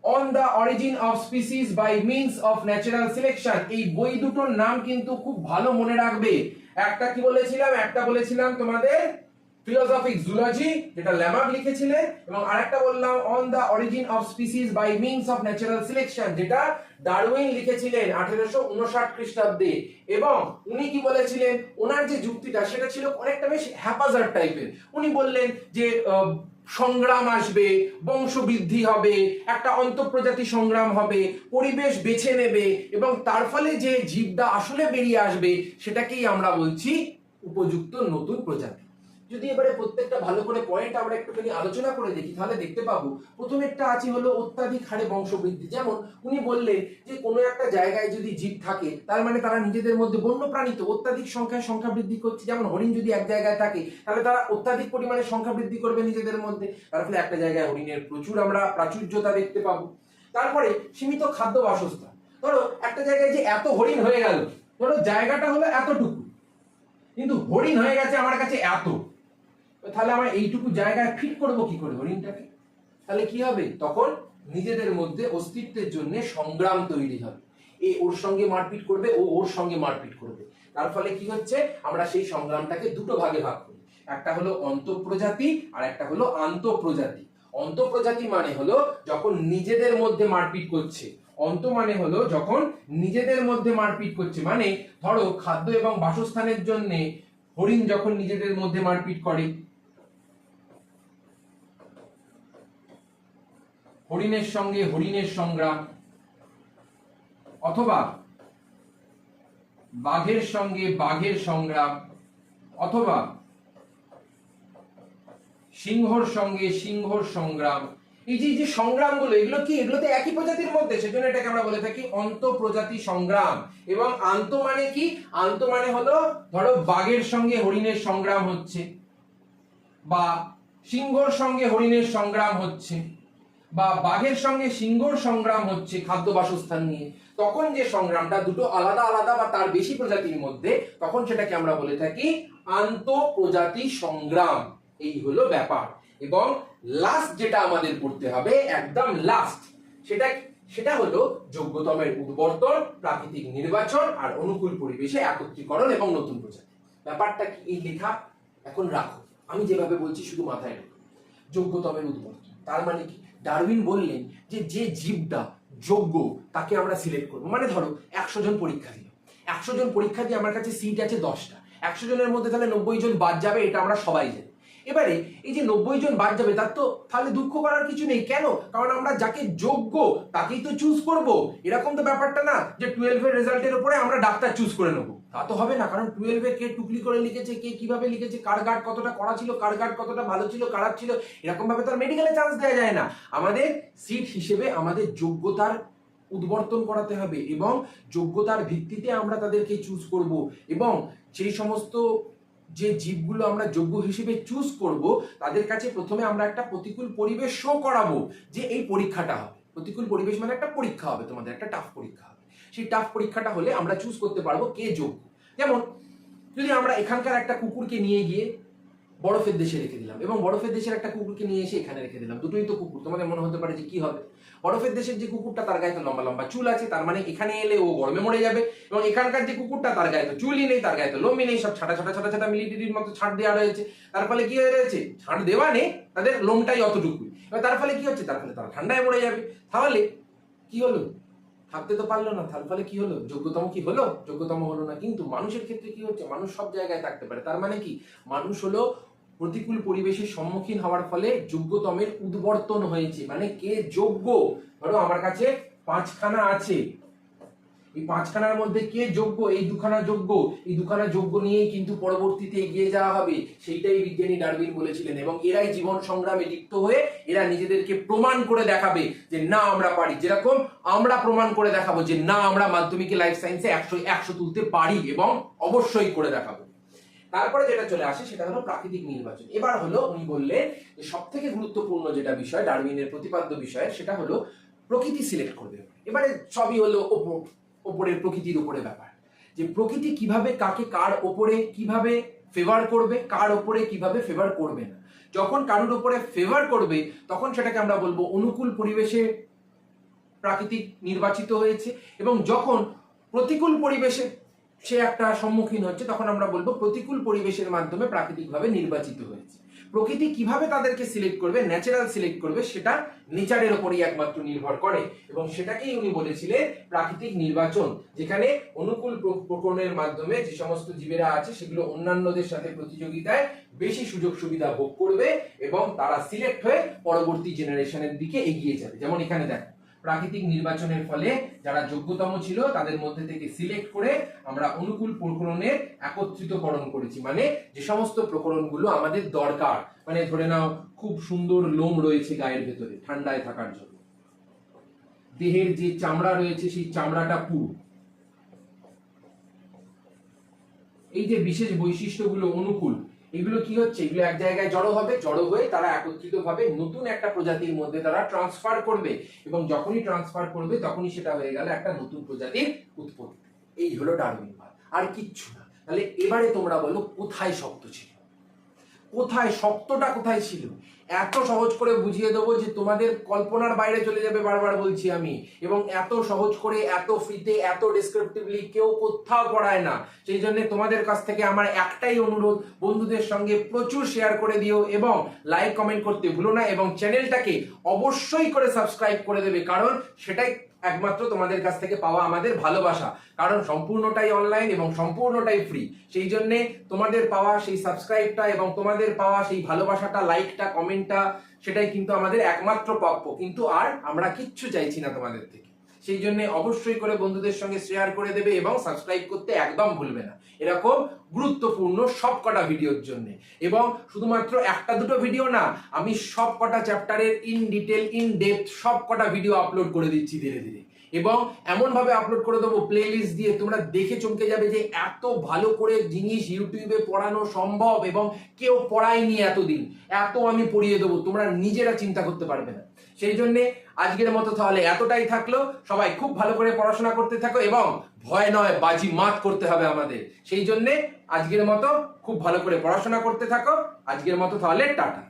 on the origin of species by means of natural selection, এই বই দুটোর নাম কিন্তু খুব ভালো মনে রাখবে। একটা কি বলেছিলাম, একটা বলেছিলাম তোমাদের ফিলোসফিক জুলজি, যেটা ল্যামার্ক লিখেছিলেন, এবং আরেকটা বললাম on the origin of species by means of natural selection, যেটা ডারউইন লিখেছিলেন 1859 খ্রিস্টাব্দে। এবং উনি কি বলেছিলেন, ওনার যে যুক্তিটা সেটা ছিল অনেকটা বেশ হ্যাপাজার্ড টাইপের। উনি বললেন যে সংগ্রাম আসবে, বংশবৃদ্ধি হবে, একটা অন্তঃপ্রজাতি সংগ্রাম হবে, পরিবেশ বেছে নেবে, এবং তার ফলে যে জীবটা আসলে বেরিয়ে আসবে সেটাকেই আমরা বলছি উপযুক্ত নতুন প্রজাতি। যদি এবারে প্রত্যেকটা ভালো করে পয়েন্ট আমরা একটুখানি আলোচনা করে দেখি, তাহলে দেখতে পাবো প্রথমেরটা আছে হলো অত্যাধিক হারে বংশবৃদ্ধি। যেমন উনি বললেন যে কোনো একটা জায়গায় যদি জীব থাকে তার মানে তারা নিজেদের মধ্যে বন্যপ্রাণী তো অত্যাধিক সংখ্যায় সংখ্যা বৃদ্ধি করছে। যেমন হরিণ যদি এক জায়গায় থাকে তাহলে তারা অত্যাধিক পরিমাণে সংখ্যা বৃদ্ধি করবে নিজেদের মধ্যে, তার ফলে একটা জায়গায় হরিণের প্রচুর আমরা প্রাচুর্যতা দেখতে পাবো। তারপরে সীমিত খাদ্য বাসস্থান। ধরো একটা জায়গায় যে এত হরিণ হয়ে গেল, ধরো জায়গাটা হলো এতটুকু, কিন্তু হরিণ হয়ে গেছে আমার কাছে এত, তাহলে আমরা এইটুকু জায়গায় ফিট করবো কি করে হরিণটাকে? তাহলে কি হবে, তখন নিজেদের মধ্যে অস্তিত্বের জন্য সংগ্রাম তৈরি হবে। এ ওর সঙ্গে মারপিট করবে, ও ওর সঙ্গে মারপিট করবে। তার ফলে কি হচ্ছে, আমরা সেই সংগ্রামটাকে দুটো ভাগে ভাগ করি, একটা হলো অন্তঃপ্রজাতি আর একটা হলো আন্তঃপ্রজাতি। অন্তঃপ্রজাতি মানে হলো যখন নিজেদের মধ্যে মারপিট করছে, অন্ত মানে হলো যখন নিজেদের মধ্যে মারপিট করছে, মানে ধরো খাদ্য এবং বাসস্থানের জন্য হরিণ যখন নিজেদের মধ্যে মারপিট করে, হরিণের সঙ্গে হরিণের সংগ্রাম, অথবা বাঘের সঙ্গে বাঘের সংগ্রাম, অথবা সিংহর সঙ্গে সিংহর সংগ্রাম। এই যে সংগ্রামগুলো, এগুলো কি, এগুলো তো একই প্রজাতির মধ্যে, সেজন্য এটাকে আমরা বলে থাকি অন্তঃপ্রজাতি সংগ্রাম। এবং আন্ত মানে কি, আন্ত মানে হলো ধরো বাঘের সঙ্গে হরিণের সংগ্রাম হচ্ছে, বা সিংহর সঙ্গে হরিণের সংগ্রাম হচ্ছে, বা বাঘের সঙ্গে সিংহর সংগ্রাম হচ্ছে খাদ্য বাসস্থান নিয়ে, তখন যে সংগ্রামটা দুটো আলাদা আলাদা বা তার বেশি প্রজাতির মধ্যে, তখন সেটাকে আমরা বলে থাকি আন্তঃপ্রজাতি সংগ্রাম। এই হলো ব্যাপার। এবং লাস্ট যেটা আমাদের পড়তে হবে, একদম লাস্ট, সেটা হলো যোগ্যতমের উদ্বর্তন, প্রাকৃতিক নির্বাচন আর অনুকূল পরিবেশে একত্রীকরণ এবং নতুন প্রজাতি। ব্যাপারটা কি, এই লেখা এখন রাখো, আমি যেভাবে বলছি শুধু মাথায় রাখো। যোগ্যতমের উদ্বর্তন তার মানে কি, ডারউইন বললেন যে যে জীবটা যোগ্য তাকে আমরা সিলেক্ট করবো। মানে ধরো 100 জন পরীক্ষা দিল, 100 জন পরীক্ষা দিয়ে আমার কাছে সিট আছে 10টা, 100 জনের মধ্যে তাহলে 90 জন বাদ যাবে, এটা আমরা সবাই জানি। এবারে এই যে 90 জন বাদ যাবে, তার তো তাহলে দুঃখ করার কিছু নেই। কেন? কারণ আমরা যাকে যোগ্য তাকেই তো চুজ করব। এরকম তো ব্যাপারটা না যে 12 এর রেজাল্টের উপরে আমরা ডাক্তার চুজ করে নেবো, তা তো হবে না। কারণ 12 এ কে টুকলি করে লিখেছে, কে কিভাবে লিখেছে, কার গার্ড কতটা কড়া ছিল, কার গার্ড কতটা ভালো ছিল, খারাপ ছিল, এরকম ভাবে তো আর মেডিকেলে চান্স দেওয়া যায় না। আমাদের সিট হিসেবে আমাদের যোগ্যতার উদ্বর্তন করাতে হবে, এবং যোগ্যতার ভিত্তিতে আমরা তাদেরকে চুজ করব। এবং সেই সমস্ত যে জীবগুলো আমরা যোগ্য হিসেবে চুজ করব, তাদের কাছে প্রথমে আমরা একটা প্রতিকূল পরিবেশ শো করাবো যে এই পরীক্ষাটা হবে। প্রতিকূল পরিবেশ মানে একটা পরীক্ষা হবে, তোমাদের একটা টাফ পরীক্ষা হবে। সেই টাফ পরীক্ষাটা হলে আমরা চুজ করতে পারবো কে যোগ্য। যেমন যদি আমরা এখানকার একটা কুকুরকে নিয়ে গিয়ে বরফের দেশে রেখে দিলাম, এবং বরফের দেশের একটা কুকুরকে নিয়ে এসে এখানে রেখে দিলাম, দুটোই তো কুকুর, তোমাদের মনে হতে পারে যে কি হবে। বরফের দেশের যে কুকুরটা তার গায়ে তো লম্বা লম্বা চুল আছে, তার মানে এখানে এলে ও গরমে মরে যাবে। এবং এখানকার যে কুকুরটা তার গায়ে তো চুলই নেই, তার গায়ে তো লোমই নেই, সব ছাটা ছাটা ছাটা ছাটা মিলিটারির মতো ছাড় দেওয়া রয়েছে। তার ফলে কি হয়ে রয়েছে, ছাড় দেওয়া নেই, তাদের লোমটাই অতটুকুই। এবার তার ফলে কি হচ্ছে, তার ফলে তারা ঠান্ডায় মরে যাবে। তাহলে কি হলো, থাকতে তো পারলো না, তার ফলে কি হলো, যোগ্যতম কি হলো, যোগ্যতম হলো না। কিন্তু মানুষের ক্ষেত্রে কি হচ্ছে, মানুষ সব জায়গায় থাকতে পারে। তার মানে কি, মানুষ হলো প্রতিকূল পরিবেশের সম্মুখীন হওয়ার ফলে যোগ্যতমের উদ্বর্তন হয়েছে। মানে কে যোগ্য, ধরো আমার কাছে 5খানা আছে, এই 5খানার মধ্যে কে যোগ্য, এই 2খানা যোগ্য, এই 2খানা যোগ্য নিয়েই কিন্তু পরবর্তীতে এগিয়ে যাওয়া হবে। সেইটাই বিজ্ঞানী ডারউইন বলেছিলেন। এবং এরাই জীবন সংগ্রামে লিপ্ত হয়ে এরা নিজেদেরকে প্রমাণ করে দেখাবে যে না আমরা পারি। যেরকম আমরা প্রমাণ করে দেখাবো যে না আমরা মাধ্যমিকে লাইফ সায়েন্সে 100 তুলতে পারি, এবং অবশ্যই করে দেখাবো। তারপরে যেটা চলে আসে সেটা হলো প্রাকৃতিক নির্বাচন। এবার হলো উনি বললেন যে সব থেকে গুরুত্বপূর্ণ যেটা বিষয় ডারউইনের প্রতিপাদ্য বিষয়, সেটা হলো প্রকৃতি সিলেক্ট করবে। এবারে সবই হলো ওপরের প্রকৃতির উপরে ব্যাপার, যে প্রকৃতি কিভাবে কাকে কার ওপরে কিভাবে ফেভার করবে, কার ওপরে কিভাবে ফেভার করবে না। যখন কারোর উপরে ফেভার করবে তখন সেটাকে আমরা বলবো অনুকূল পরিবেশে প্রাকৃতিক নির্বাচিত হয়েছে, এবং যখন প্রতিকূল পরিবেশে সে একটা সম্মুখীন হচ্ছে তখন আমরা বলবো প্রতিকূল পরিবেশের মাধ্যমে প্রাকৃতিকভাবে নির্বাচিত হয়েছে। প্রকৃতি কিভাবে তাদেরকে সিলেক্ট করবে, ন্যাচারাল সিলেক্ট করবে, সেটা নেচারের উপরই একমাত্র নির্ভর করে, এবং সেটাকেই উনি বলেছিলেন প্রাকৃতিক নির্বাচন, যেখানে অনুকূল প্রকরণের মাধ্যমে যে সমস্ত জীবেরা আছে সেগুলো অন্যান্যদের সাথে প্রতিযোগিতায় বেশি সুযোগ সুবিধা ভোগ করবে এবং তারা সিলেক্ট হয়ে পরবর্তী জেনারেশনের দিকে এগিয়ে যাবে। যেমন এখানে দেখো, প্রাকৃতিক নির্বাচনের ফলে যারা যোগ্যতম ছিল তাদের মধ্যে থেকে সিলেক্ট করে আমরা অনুকূল প্রকরণের একত্রিতকরণ করেছি, মানে যে সমস্ত প্রকরণগুলো আমাদের দরকার, মানে ধরে নাও খুব সুন্দর লোম রয়েছে গায়ের ভেতরে ঠান্ডায় থাকার জন্য, দেহের যে চামড়া রয়েছে সেই চামড়াটা পুরু, এই যে বিশেষ বৈশিষ্ট্যগুলো অনুকূল, এগুলো কি হচ্ছে, এগুলো এক জায়গায় জড়ো হবে, জড়ো হয়ে তারা একত্রিত ভাবে নতুন একটা প্রজাতির মধ্যে তারা ট্রান্সফার করবে, এবং যখনই ট্রান্সফার করবে তখনই সেটা হয়ে গেল একটা নতুন প্রজাতির উৎপত্তি। এই হলো ডারউইনবাদ, আর কিচ্ছু না। তাহলে এবারে তোমরা বলো কোথায় শক্ত ছিল, কোথায় শক্তটা কোথায় ছিল? এত সহজ করে বুঝিয়ে দেবো যে তোমাদের কল্পনার বাইরে চলে যাবে, বারবার বলছি আমি, এবং এত সহজ করে এত ফ্রিতে এত ডেসক্রিপটিভলি কেউ কোথাও পড়ায় না। সেই জন্য তোমাদের কাছ থেকে আমার একটাই অনুরোধ, বন্ধুদের সঙ্গে প্রচুর শেয়ার করে দিও এবং লাইক কমেন্ট করতে ভুলো না, এবং চ্যানেলটাকে অবশ্যই করে সাবস্ক্রাইব করে দেবে, কারণ সেটাই একমাত্র তোমাদের কাছ থেকে পাওয়া আমাদের ভালোবাসা, কারণ সম্পূর্ণটাই অনলাইন এবং সম্পূর্ণটাই ফ্রি। সেই জন্য তোমাদের পাওয়া সেই সাবস্ক্রাইবটা এবং তোমাদের পাওয়া সেই ভালোবাসাটা, লাইকটা, কমেন্টটা, সেটাই কিন্তু আমাদের একমাত্র প্রাপ্য, কিন্তু আর আমরা কিচ্ছু চাইছি না তোমাদের থেকে। সেই জন্য অবশ্যই করে বন্ধুদের সঙ্গে শেয়ার করে দেবে এবং সাবস্ক্রাইব করতে একদম ভুলবে না, এরকম গুরুত্বপূর্ণ সব কটা ভিডিওর জন্য। এবং শুধুমাত্র একটা দুটো ভিডিও না, আমি সব কটা চ্যাপ্টারের ইন ডিটেল ইন ডেপথ সব কটা ভিডিও আপলোড করে দিচ্ছি ধীরে ধীরে, এবং এমন ভাবে আপলোড করে দেবো প্লে লিস্ট দিয়ে, তোমরা দেখে চমকে যাবে যে এত ভালো করে জিনিস ইউটিউবে পড়ানো সম্ভব এবং কেউ পড়ায়নি এতদিন, এত আমি পড়িয়ে দেবো, তোমরা নিজেরা চিন্তা করতে পারবে না। সেই জন্য আজকের মতো তাহলে এতটাই থাকলো, সবাই খুব ভালো করে পড়াশোনা করতে থাকো এবং ভয় নয় বাজি মাত করতে হবে আমাদের। সেই জন্য আজকের মতো খুব ভালো করে পড়াশোনা করতে থাকো, আজকের মতো তাহলে টাটা।